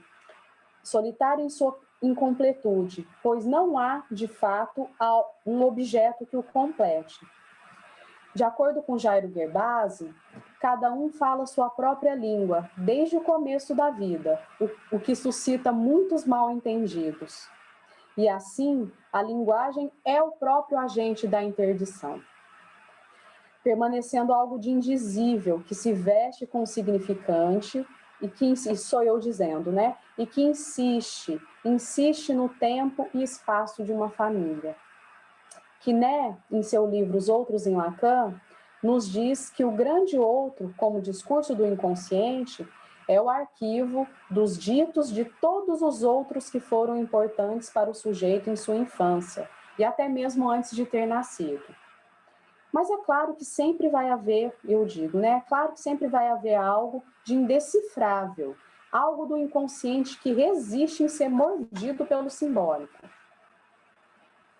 Solitário em sua incompletude, pois não há, de fato, um objeto que o complete. De acordo com Jairo Gerbasi, cada um fala sua própria língua desde o começo da vida, o que suscita muitos mal-entendidos. E assim, a linguagem é o próprio agente da interdição, permanecendo algo de indizível, que se veste com significante, e sou eu dizendo, né? E que insiste no tempo e espaço de uma família. Quiné, em seu livro Os Outros em Lacan, nos diz que o grande outro, como discurso do inconsciente, é o arquivo dos ditos de todos os outros que foram importantes para o sujeito em sua infância, e até mesmo antes de ter nascido. Mas é claro que sempre vai haver, eu digo, né? É claro que sempre vai haver algo de indecifrável, algo do inconsciente que resiste em ser mordido pelo simbólico.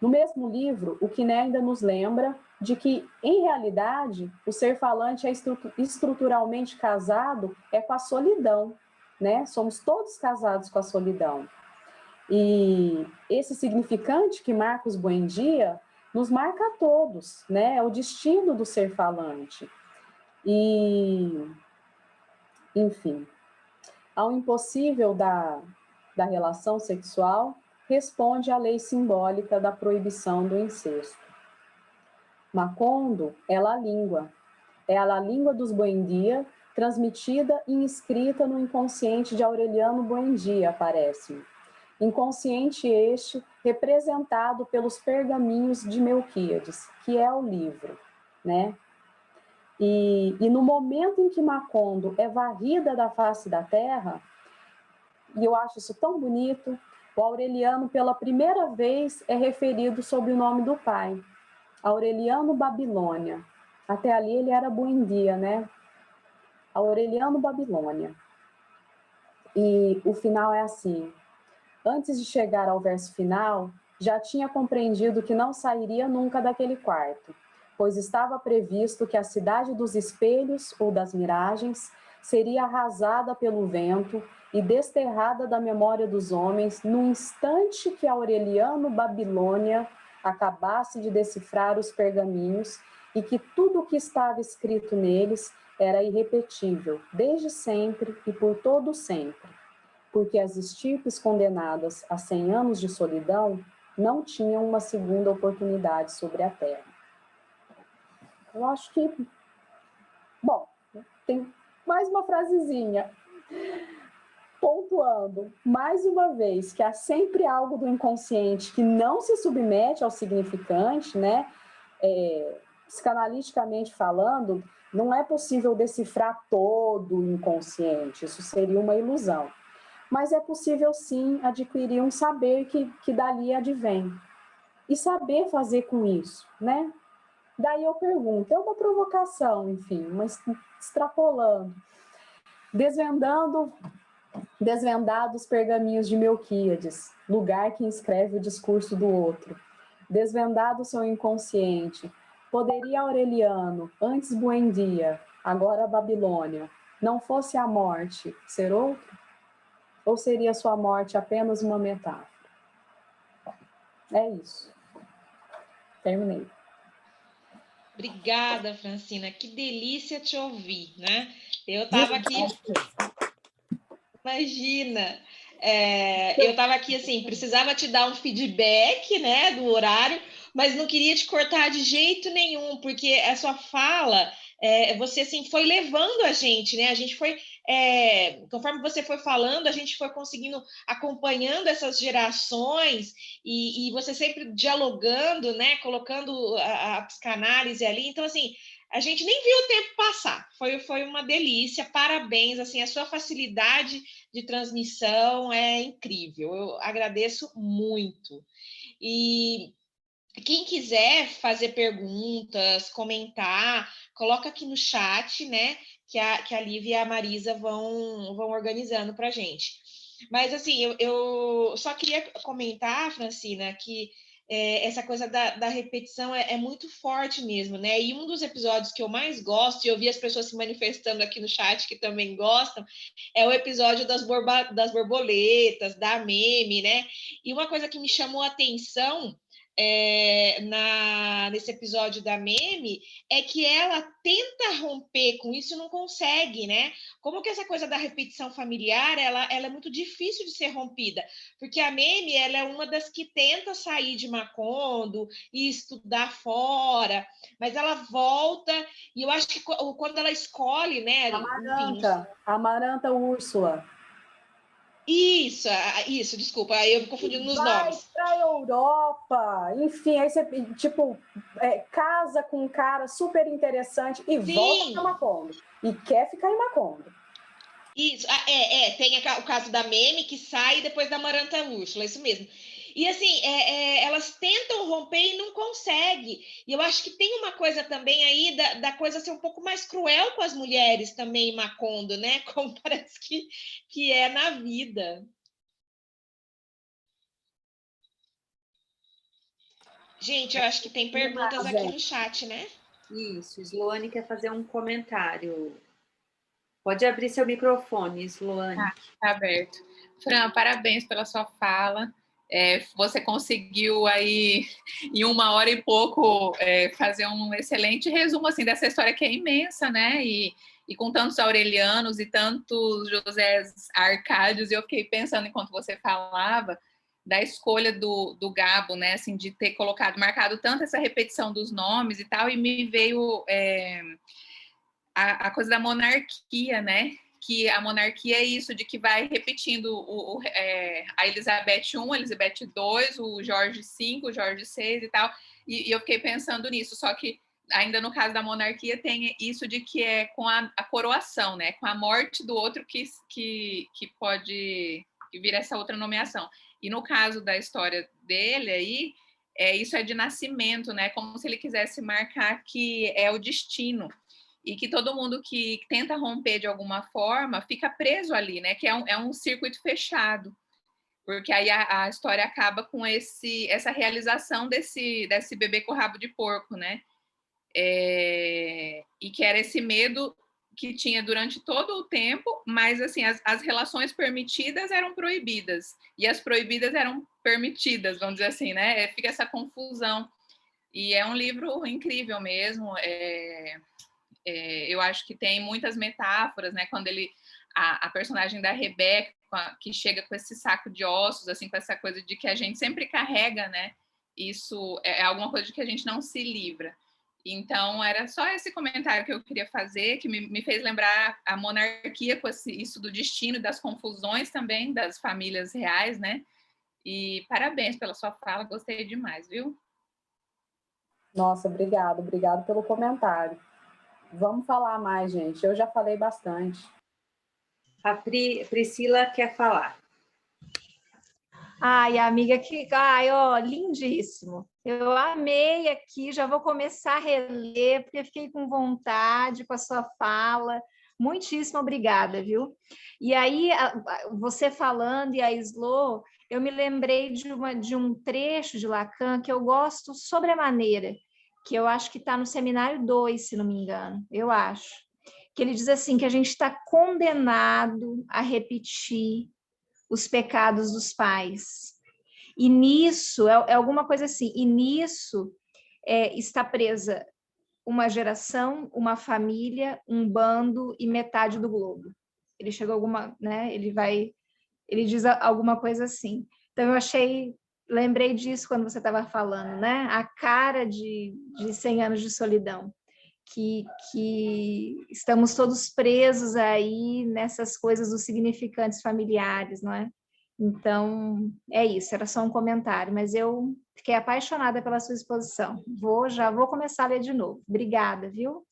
No mesmo livro, o Quiné ainda nos lembra de que, em realidade, o ser falante é estruturalmente casado com a solidão, né? Somos todos casados com a solidão. E esse significante que Marcos Buendia nos marca a todos, né? É o destino do ser falante. E, enfim, ao impossível da relação sexual, responde à lei simbólica da proibição do incesto. Macondo é a língua. É a língua dos Buendia, transmitida e inscrita no inconsciente de Aureliano Buendia, parece-me. Inconsciente este representado pelos pergaminhos de Melquíades, que é o livro, né? E no momento em que Macondo é varrida da face da terra, e eu acho isso tão bonito, o Aureliano, pela primeira vez, é referido sob o nome do pai, Aureliano Babilônia. Até ali ele era Buendia, né? Aureliano Babilônia. E o final é assim: antes de chegar ao verso final, já tinha compreendido que não sairia nunca daquele quarto, pois estava previsto que a cidade dos espelhos ou das miragens seria arrasada pelo vento e desterrada da memória dos homens no instante que Aureliano Babilônia acabasse de decifrar os pergaminhos e que tudo o que estava escrito neles era irrepetível, desde sempre e por todo sempre, porque as estirpes condenadas a 100 anos de solidão não tinham uma segunda oportunidade sobre a terra. Eu acho que... Bom, tem mais uma frasezinha. Pontuando, mais uma vez, que há sempre algo do inconsciente que não se submete ao significante, né? Psicanaliticamente falando, não é possível decifrar todo o inconsciente, isso seria uma ilusão. Mas é possível, sim, adquirir um saber que dali advém. E saber fazer com isso, né? Daí eu pergunto, é uma provocação, enfim, mas extrapolando. Desvendados os pergaminhos de Melquíades, lugar que inscreve o discurso do outro. Desvendado o seu inconsciente, poderia Aureliano, antes Buendia, agora Babilônia, não fosse a morte, ser outro? Ou seria sua morte apenas uma metáfora? É isso. Terminei. Obrigada, Francina. Que delícia te ouvir, né? Eu estava aqui... Imagina! Eu estava aqui, assim, precisava te dar um feedback, né, do horário, mas não queria te cortar de jeito nenhum, porque a sua fala, você, assim, foi levando a gente, né? A gente foi... conforme você foi falando, a gente foi conseguindo, acompanhando essas gerações e você sempre dialogando, né? Colocando a psicanálise ali. Então, assim, a gente nem viu o tempo passar. Foi uma delícia. Parabéns, assim, a sua facilidade de transmissão é incrível. Eu agradeço muito. E quem quiser fazer perguntas, comentar, coloca aqui no chat, né? Que a Lívia e a Marisa vão organizando para a gente. Mas, assim, eu só queria comentar, Francina, que essa coisa da repetição é muito forte mesmo, né? E um dos episódios que eu mais gosto, e eu vi as pessoas se manifestando aqui no chat que também gostam, é o episódio das borboletas, da meme, né? E uma coisa que me chamou a atenção nesse episódio da Meme é que ela tenta romper com isso e não consegue, né? Como que essa coisa da repetição familiar, ela é muito difícil de ser rompida, porque a Meme, ela é uma das que tenta sair de Macondo e estudar fora, mas ela volta, e eu acho que quando ela escolhe, né? Amaranta Úrsula. Isso, desculpa, aí eu me confundi nos nomes. Vai para a Europa, enfim, aí você, tipo, casa com um cara super interessante e volta para Macondo. E quer ficar em Macondo. Isso, tem o caso da Meme, que sai depois da Amaranta Úrsula, isso mesmo. E assim, elas tentam romper e não conseguem. E eu acho que tem uma coisa também aí da coisa ser um pouco mais cruel com as mulheres também em Macondo, né? Como parece que é na vida. Gente, eu acho que tem perguntas aqui no chat, né? Isso, Sloane quer fazer um comentário. Pode abrir seu microfone, Sloane. Tá aberto. Fran, parabéns pela sua fala. Você conseguiu aí, em 1 hora e pouco, fazer um excelente resumo assim, dessa história que é imensa, né? E com tantos Aurelianos e tantos José Arcádios, e eu fiquei pensando enquanto você falava da escolha do Gabo, né? Assim, de ter marcado tanto essa repetição dos nomes e tal, e me veio a coisa da monarquia, né? Que a monarquia é isso, de que vai repetindo a Elizabeth I, a Elizabeth II, o Jorge V, o Jorge VI e tal, e eu fiquei pensando nisso, só que ainda no caso da monarquia tem isso de que é com a coroação, né? Com a morte do outro que pode vir essa outra nomeação. E no caso da história dele aí, isso é de nascimento, né? Como se ele quisesse marcar que é o destino. E que todo mundo que tenta romper de alguma forma fica preso ali, né? Que é um circuito fechado. Porque aí a história acaba com essa realização desse bebê com rabo de porco, né? E que era esse medo que tinha durante todo o tempo, mas assim, as relações permitidas eram proibidas, e as proibidas eram permitidas, vamos dizer assim, né? Fica essa confusão. E é um livro incrível mesmo. Eu acho que tem muitas metáforas, né? Quando a personagem da Rebeca, que chega com esse saco de ossos, assim, com essa coisa de que a gente sempre carrega, né? Isso é alguma coisa de que a gente não se livra. Então, era só esse comentário que eu queria fazer, que me fez lembrar a monarquia com isso do destino, das confusões também, das famílias reais, né? E parabéns pela sua fala, gostei demais, viu? Nossa, obrigado pelo comentário. Vamos falar mais, gente. Eu já falei bastante. A Priscila quer falar. Ai, amiga, lindíssimo. Eu amei aqui, já vou começar a reler, porque fiquei com vontade com a sua fala. Muitíssimo obrigada, viu? E aí, você falando e a Slo, eu me lembrei de um trecho de Lacan que eu gosto sobremaneira, que eu acho que está no Seminário 2, se não me engano, eu acho. Que ele diz assim, que a gente está condenado a repetir os pecados dos pais. E nisso, é alguma coisa assim, e nisso está presa uma geração, uma família, um bando e metade do globo. Ele chega a alguma, né? Ele diz alguma coisa assim. Então eu lembrei disso quando você estava falando, né? A cara de 100 anos de solidão. Que estamos todos presos aí nessas coisas dos significantes familiares, não é? Então, é isso, era só um comentário, mas eu fiquei apaixonada pela sua exposição. Já vou começar a ler de novo. Obrigada, viu?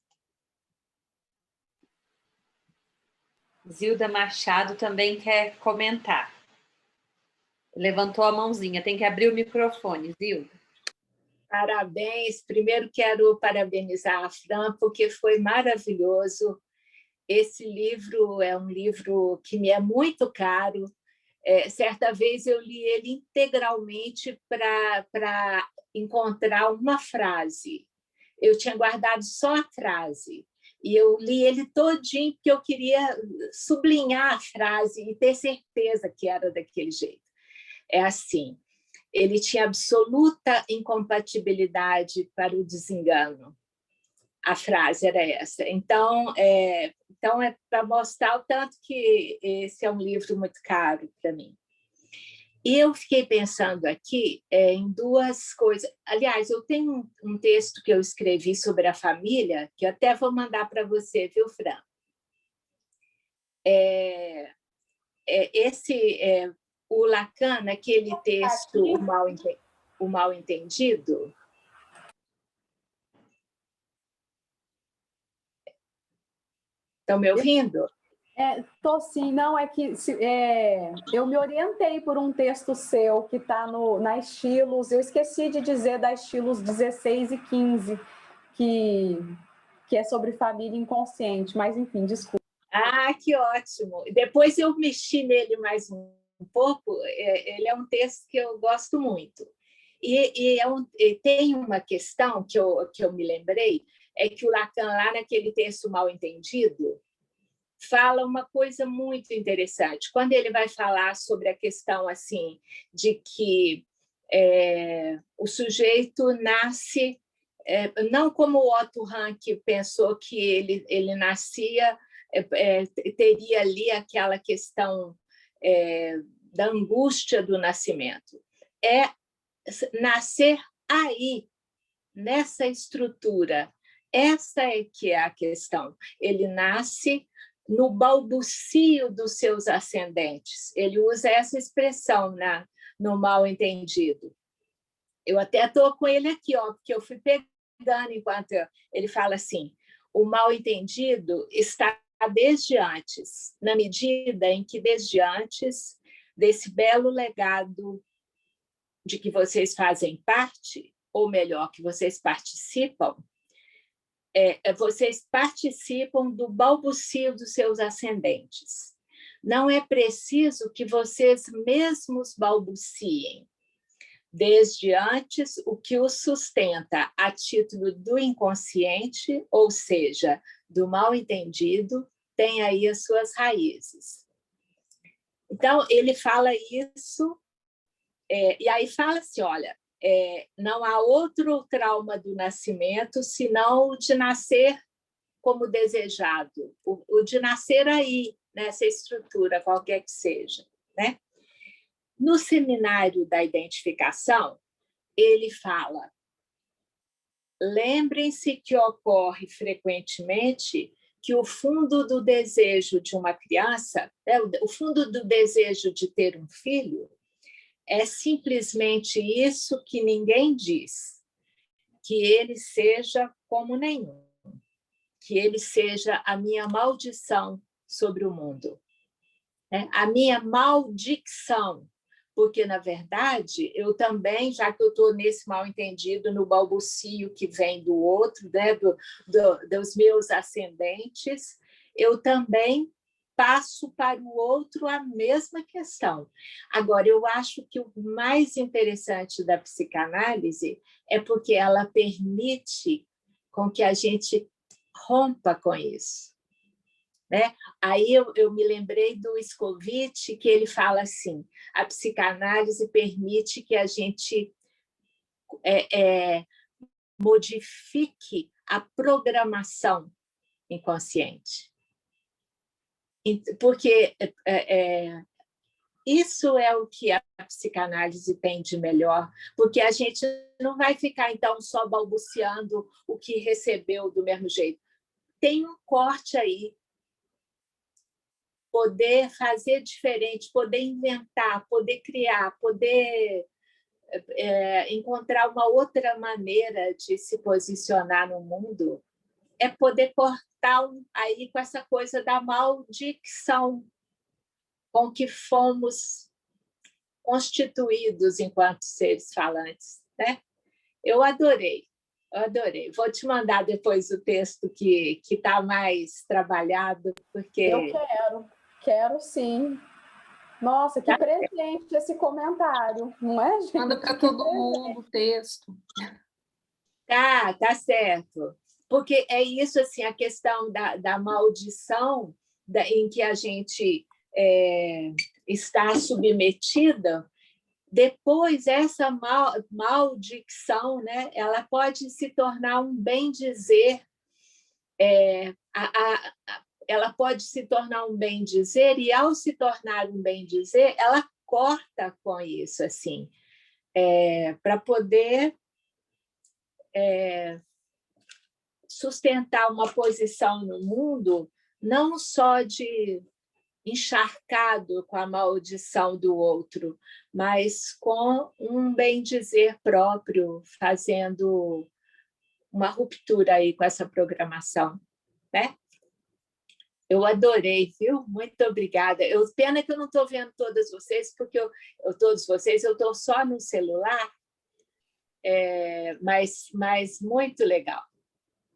Zilda Machado também quer comentar. Levantou a mãozinha, tem que abrir o microfone, Zilda. Parabéns. Primeiro quero parabenizar a Fran, porque foi maravilhoso. Esse livro é um livro que me é muito caro. Certa vez eu li ele integralmente para encontrar uma frase. Eu tinha guardado só a frase. E eu li ele todinho porque eu queria sublinhar a frase e ter certeza que era daquele jeito. É assim: ele tinha absoluta incompatibilidade para o desengano. A frase era essa. Então é para mostrar o tanto que esse é um livro muito caro para mim. E eu fiquei pensando aqui em duas coisas. Aliás, eu tenho um texto que eu escrevi sobre a família, que eu até vou mandar para você, viu, Fran? O Lacan, naquele texto, O Mal Entendido. Estão me ouvindo? Tô sim, não, é que eu me orientei por um texto seu que está na Estilos, eu esqueci de dizer da Estilos 16 e 15, que é sobre família inconsciente, mas enfim, desculpa. Ah, que ótimo! Depois eu mexi nele mais um pouco, ele é um texto que eu gosto muito. E tem uma questão que eu me lembrei, é que o Lacan, lá naquele texto Mal Entendido, fala uma coisa muito interessante. Quando ele vai falar sobre a questão assim de que o sujeito nasce, não como o Otto Rank pensou que ele nascia, teria ali aquela questão da angústia do nascimento. É nascer aí, nessa estrutura. Essa é que é a questão. Ele nasce no balbucio dos seus ascendentes. Ele usa essa expressão no Mal Entendido. Eu até estou com ele aqui, porque eu fui pegando enquanto ele fala assim: o mal entendido está desde antes, na medida em que desde antes desse belo legado de que vocês fazem parte, ou melhor, que vocês participam, vocês participam do balbucio dos seus ascendentes. Não é preciso que vocês mesmos balbuciem. Desde antes, o que os sustenta a título do inconsciente, ou seja, do mal entendido, tem aí as suas raízes. Então, ele fala isso, e aí fala assim, olha, não há outro trauma do nascimento senão o de nascer como desejado, o de nascer aí, nessa estrutura, qualquer que seja, né? No Seminário da Identificação, ele fala: lembrem-se que ocorre frequentemente que o fundo do desejo de uma criança, o fundo do desejo de ter um filho, é simplesmente isso que ninguém diz, que ele seja como nenhum, que ele seja a minha maldição sobre o mundo, a minha maldição, porque, na verdade, eu também, já que eu estou nesse mal-entendido, no balbucio que vem do outro, né, dos meus ascendentes, eu também passo para o outro a mesma questão. Agora, eu acho que o mais interessante da psicanálise é porque ela permite com que a gente rompa com isso. Né? Aí eu me lembrei do Scovitch, que ele fala assim: a psicanálise permite que a gente modifique a programação inconsciente. Porque isso é o que a psicanálise tem de melhor, porque a gente não vai ficar, então, só balbuciando o que recebeu do mesmo jeito. Tem um corte aí, poder fazer diferente, poder inventar, poder criar, poder encontrar uma outra maneira de se posicionar no mundo, é poder cortar aí com essa coisa da maldição com que fomos constituídos enquanto seres falantes, né? Eu adorei. Vou te mandar depois o texto que está mais trabalhado, porque... Eu quero sim. Nossa, que presente esse comentário, não é, gente? Manda para todo mundo o texto. Tá certo. Porque é isso, assim, a questão da maldição em que a gente está submetida, depois essa maldicção, né, ela pode se tornar um bem-dizer, ela pode se tornar um bem-dizer, e ao se tornar um bem-dizer, ela corta com isso, assim, para poder sustentar uma posição no mundo, não só de encharcado com a maldição do outro, mas com um bem-dizer próprio, fazendo uma ruptura aí com essa programação, né? Eu adorei, viu? Muito obrigada. Pena que eu não estou vendo todas vocês, porque todos vocês, eu estou só no celular, mas muito legal.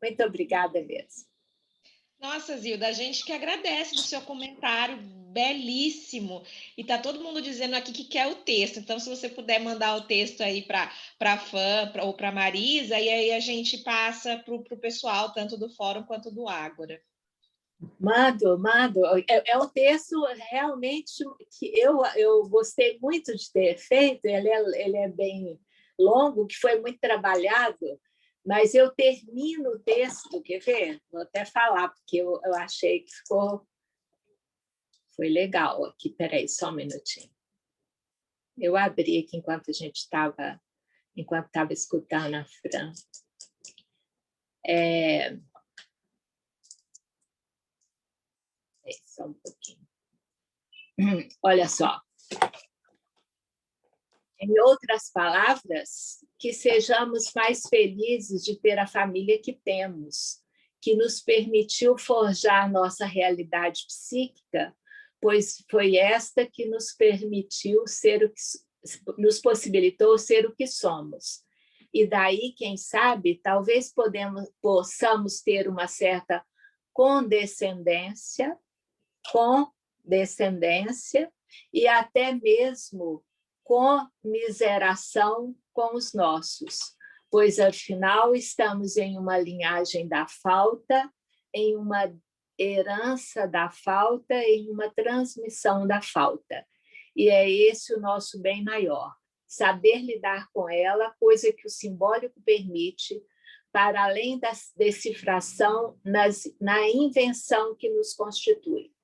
Muito obrigada mesmo. Nossa, Zilda, a gente que agradece do seu comentário belíssimo. E tá todo mundo dizendo aqui que quer o texto. Então, se você puder mandar o texto aí para a Fã ou para a Marisa, e aí a gente passa para o pessoal, tanto do Fórum quanto do Ágora. Mando. É um texto realmente que eu gostei muito de ter feito. Ele é bem longo, que foi muito trabalhado, mas eu termino o texto, quer ver? Vou até falar, porque eu achei que foi legal aqui. Peraí, só um minutinho. Eu abri aqui enquanto estava escutando a Fran. Só um pouquinho. Olha só. Em outras palavras, que sejamos mais felizes de ter a família que temos, que nos permitiu forjar nossa realidade psíquica, pois foi esta que nos permitiu nos possibilitou ser o que somos. E daí, quem sabe, talvez possamos ter uma certa condescendência e até mesmo comiseração com os nossos, pois, afinal, estamos em uma linhagem da falta, em uma herança da falta, em uma transmissão da falta. E é esse o nosso bem maior, saber lidar com ela, coisa que o simbólico permite, para além da decifração na invenção que nos constitui.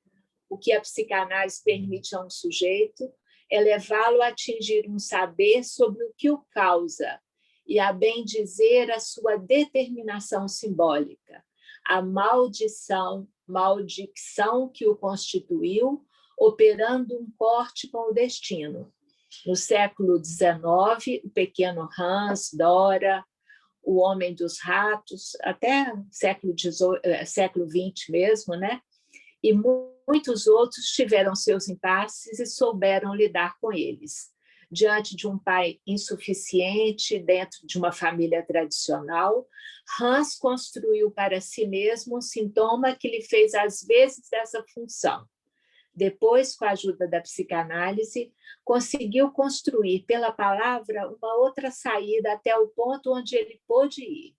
O que a psicanálise permite a um sujeito é levá-lo a atingir um saber sobre o que o causa e, a bem dizer, a sua determinação simbólica, a maldição que o constituiu, operando um corte com o destino. No século XIX, o pequeno Hans, Dora, o Homem dos Ratos, até século XX mesmo, né? E muitos outros tiveram seus impasses e souberam lidar com eles. Diante de um pai insuficiente, dentro de uma família tradicional, Hans construiu para si mesmo um sintoma que lhe fez, às vezes, essa função. Depois, com a ajuda da psicanálise, conseguiu construir pela palavra uma outra saída até o ponto onde ele pôde ir.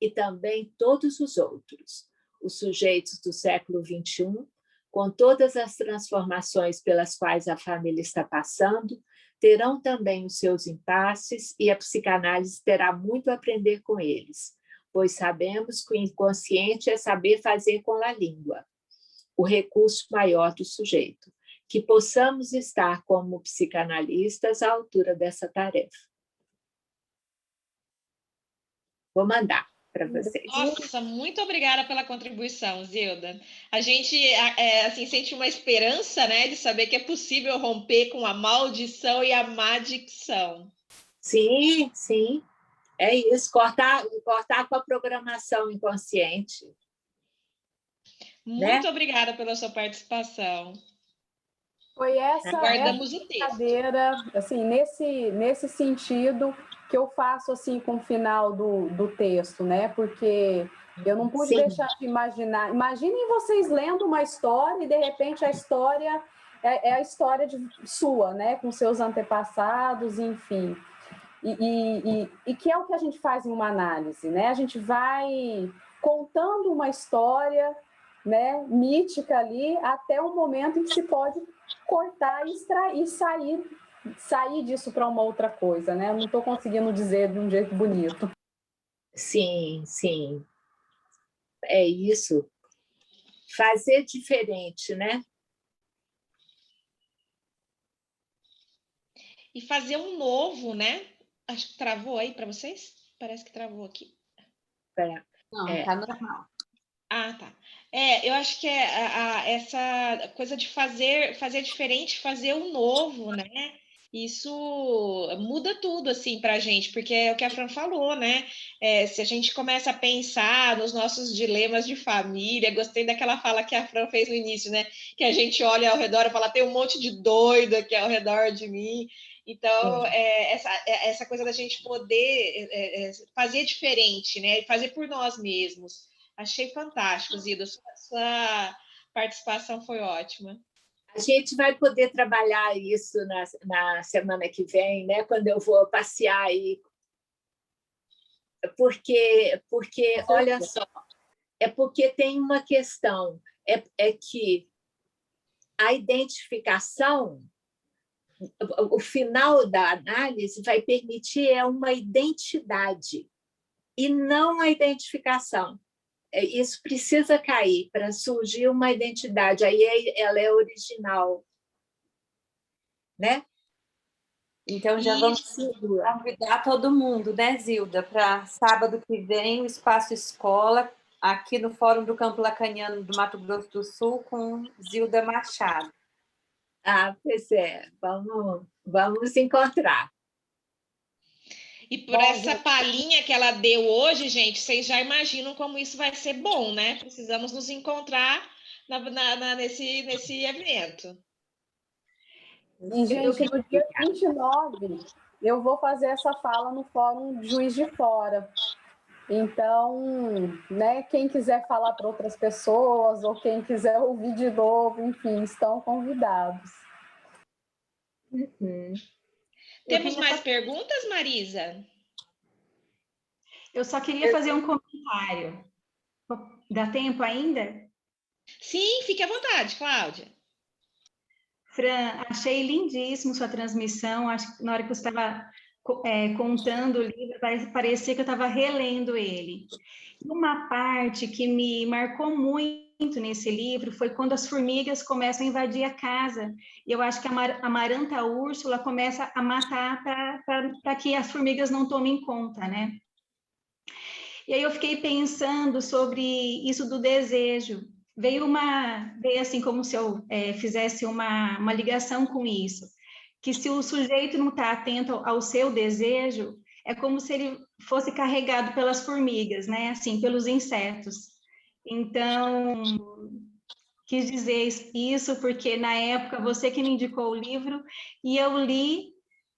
E também todos os outros. Os sujeitos do século XXI, com todas as transformações pelas quais a família está passando, terão também os seus impasses e a psicanálise terá muito a aprender com eles, pois sabemos que o inconsciente é saber fazer com a língua, o recurso maior do sujeito, que possamos estar como psicanalistas à altura dessa tarefa. Vou mandar para vocês. Nossa, muito obrigada pela contribuição, Zilda. A gente assim, sente uma esperança, né, de saber que é possível romper com a maldição e a madicção. Sim, sim. É isso, cortar com a programação inconsciente. Muito obrigada pela sua participação. Foi essa brincadeira, assim, nesse sentido que eu faço assim com o final do texto, né? Porque eu não pude deixar de imaginar. Imaginem vocês lendo uma história e de repente a história é a história sua, né? Com seus antepassados, enfim. E que é o que a gente faz em uma análise, né? A gente vai contando uma história, né, mítica ali, até o momento em que se pode cortar e extrair, sair sair disso para uma outra coisa, né? Eu não estou conseguindo dizer de um jeito bonito. Sim, sim. É isso. Fazer diferente, né? E fazer um novo, né? Acho que travou aí para vocês? Parece que travou aqui. Não, tá normal. Ah, tá. Eu acho que essa coisa de fazer diferente, fazer o novo, né? Isso muda tudo, assim, para a gente, porque é o que a Fran falou, né? Se a gente começa a pensar nos nossos dilemas de família, gostei daquela fala que a Fran fez no início, né? Que a gente olha ao redor e fala, tem um monte de doido aqui ao redor de mim. Então, essa coisa da gente poder fazer diferente, né? E fazer por nós mesmos. Achei fantástico, Zilda. Sua participação foi ótima. A gente vai poder trabalhar isso na semana que vem, né? Quando eu vou passear aí. Porque olha só, porque tem uma questão, é que a identificação, o final da análise vai permitir uma identidade e não a identificação. Isso precisa cair para surgir uma identidade, aí ela é original, né? Então já vamos convidar todo mundo, né, Zilda, para sábado que vem o Espaço Escola, aqui no Fórum do Campo Lacaniano do Mato Grosso do Sul, com Zilda Machado. Pois é, vamos encontrar. E por essa palhinha que ela deu hoje, gente, vocês já imaginam como isso vai ser bom, né? Precisamos nos encontrar nesse evento. E, gente, no dia 29, eu vou fazer essa fala no Fórum Juiz de Fora. Então, né, quem quiser falar para outras pessoas ou quem quiser ouvir de novo, enfim, estão convidados. Temos mais perguntas, Marisa? Eu só queria fazer um comentário. Dá tempo ainda? Sim, fique à vontade, Cláudia. Fran, achei lindíssimo sua transmissão. Acho que na hora que você estava contando o livro, parecia que eu estava relendo ele. E uma parte que me marcou muito nesse livro foi quando as formigas começam a invadir a casa. E eu acho que a Maranta Úrsula começa a matar para que as formigas não tomem conta, né? E aí eu fiquei pensando sobre isso do desejo. Veio assim como se eu fizesse uma ligação com isso, que se o sujeito não está atento ao seu desejo, é como se ele fosse carregado pelas formigas, né? Assim, pelos insetos. Então, quis dizer isso porque na época você que me indicou o livro e eu li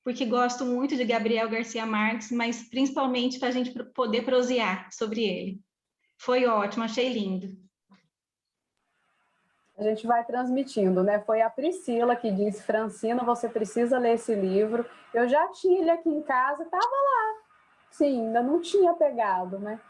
porque gosto muito de Gabriel Garcia Marques, mas principalmente para a gente poder prosear sobre ele. Foi ótimo, achei lindo. A gente vai transmitindo, né? Foi a Priscila que disse, Francina, você precisa ler esse livro. Eu já tinha ele aqui em casa, estava lá. Sim, ainda não tinha pegado, né?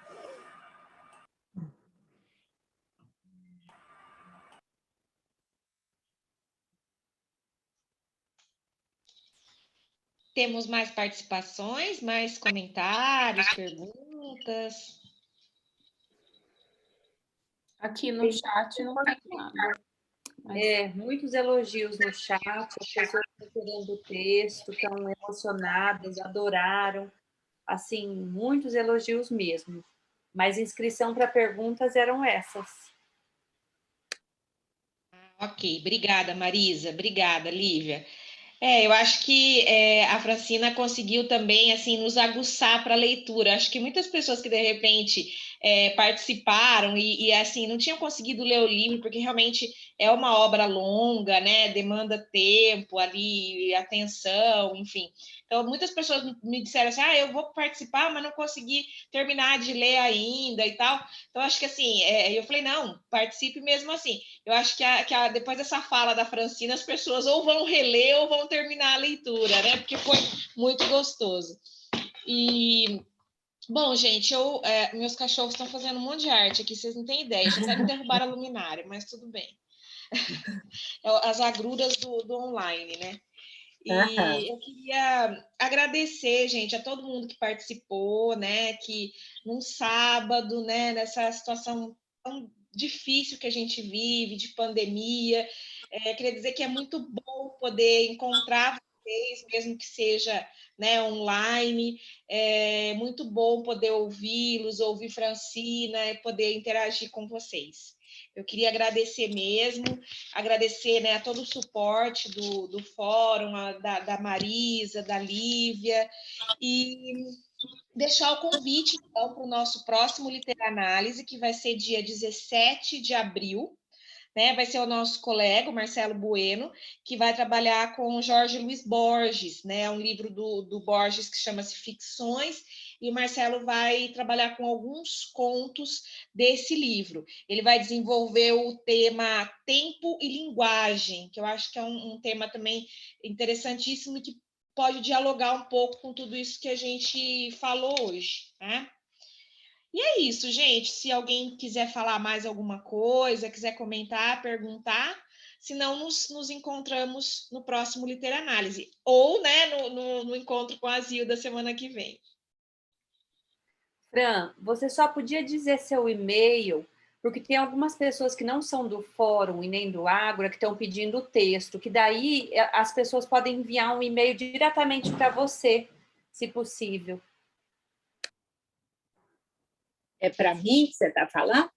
Temos mais participações, mais comentários, perguntas? Aqui no chat não tem nada. Muitos elogios no chat, as pessoas estão querendo o texto, estão emocionadas, adoraram. Assim, muitos elogios mesmo. Mas inscrição para perguntas eram essas. Ok, obrigada, Marisa. Obrigada, Lívia. Eu acho que a Francina conseguiu também assim nos aguçar para a leitura. Acho que muitas pessoas que de repente participaram e assim não tinham conseguido ler o livro porque realmente é uma obra longa, né? Demanda tempo ali, atenção, enfim. Então muitas pessoas me disseram assim, eu vou participar, mas não consegui terminar de ler ainda e tal. Então acho que assim, eu falei não, participe mesmo assim. Eu acho que depois dessa fala da Francina, as pessoas ou vão reler ou vão terminar a leitura, né? Porque foi muito gostoso. E, bom, gente, meus cachorros estão fazendo um monte de arte aqui, vocês não têm ideia. Já até me derrubaram a luminária, mas tudo bem. As agruras do online, né? E eu queria agradecer, gente, a todo mundo que participou, né? Que num sábado, né? Nessa situação tão difícil que a gente vive, de pandemia, queria dizer que é muito bom poder encontrar vocês, mesmo que seja, né, online. É muito bom poder ouvi-los, ouvir Francina e poder interagir com vocês. Eu queria agradecer mesmo, agradecer, né, a todo o suporte do fórum, da Marisa, da Lívia, e deixar o convite, então, para o nosso próximo Literanálise, que vai ser dia 17 de abril, né? Vai ser o nosso colega, o Marcelo Bueno, que vai trabalhar com o Jorge Luiz Borges, né? Um livro do Borges que chama-se Ficções, e o Marcelo vai trabalhar com alguns contos desse livro. Ele vai desenvolver o tema tempo e linguagem, que eu acho que é um tema também interessantíssimo e que pode dialogar um pouco com tudo isso que a gente falou hoje, né? E é isso, gente. Se alguém quiser falar mais alguma coisa, quiser comentar, perguntar, senão nos encontramos no próximo Literanálise, ou, né, no encontro com a Zilda semana que vem. Fran, você só podia dizer seu e-mail, porque tem algumas pessoas que não são do fórum e nem do Ágora que estão pedindo o texto, que daí as pessoas podem enviar um e-mail diretamente para você, se possível. É para mim que você está falando?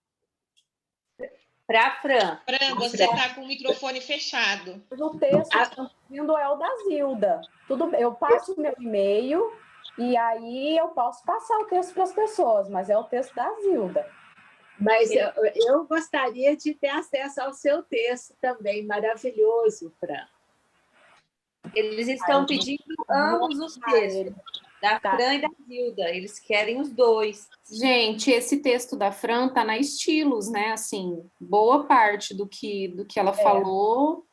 Para a Fran. Fran, você está com o microfone fechado. O texto que estão pedindo é o da Zilda. Tudo, eu passo o meu e-mail e aí eu posso passar o texto para as pessoas, mas é o texto da Zilda. Mas eu gostaria de ter acesso ao seu texto também, maravilhoso, Fran. Eles estão pedindo ambos os textos, da Fran e da Zilda. Eles querem os dois. Gente, esse texto da Fran tá na Estilos, né? Assim, boa parte do que ela falou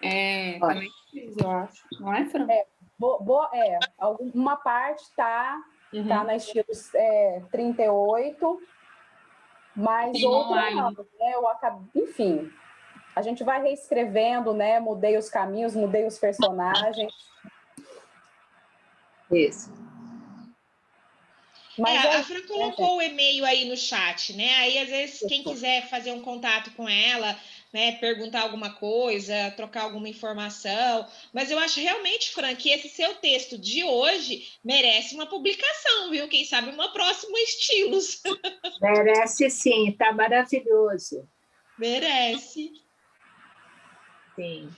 tá na Estilos, eu acho. Não é, Fran? Uma parte tá na Estilos 38, mas tem outra online. não, né? Eu acabei, enfim, a gente vai reescrevendo, né? Mudei os caminhos, mudei os personagens. Isso. Mas a Fran colocou o e-mail aí no chat, né? Aí, às vezes, quem quiser fazer um contato com ela, né, perguntar alguma coisa, trocar alguma informação. Mas eu acho realmente, Fran, que esse seu texto de hoje merece uma publicação, viu? Quem sabe uma próxima Estilos. Merece sim, está maravilhoso. Merece. Sim.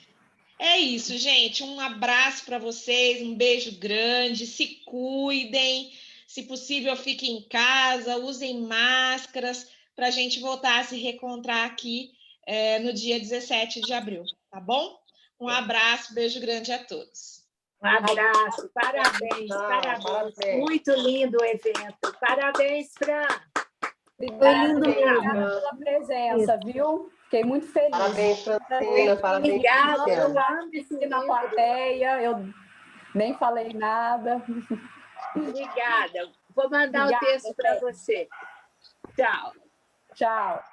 É isso, gente. Um abraço para vocês, um beijo grande, se cuidem. Se possível, fiquem em casa, usem máscaras para a gente voltar a se reencontrar aqui no dia 17 de abril, tá bom? Um abraço, beijo grande a todos. Um abraço, parabéns, parabéns. Muito lindo o evento. Parabéns, Fran. Obrigada pela presença, viu? Fiquei muito feliz. Parabéns, Francina. Parabéns. Obrigada, eu amo na plateia, eu nem falei nada. Obrigada. Vou mandar o texto para você. Tchau. Tchau.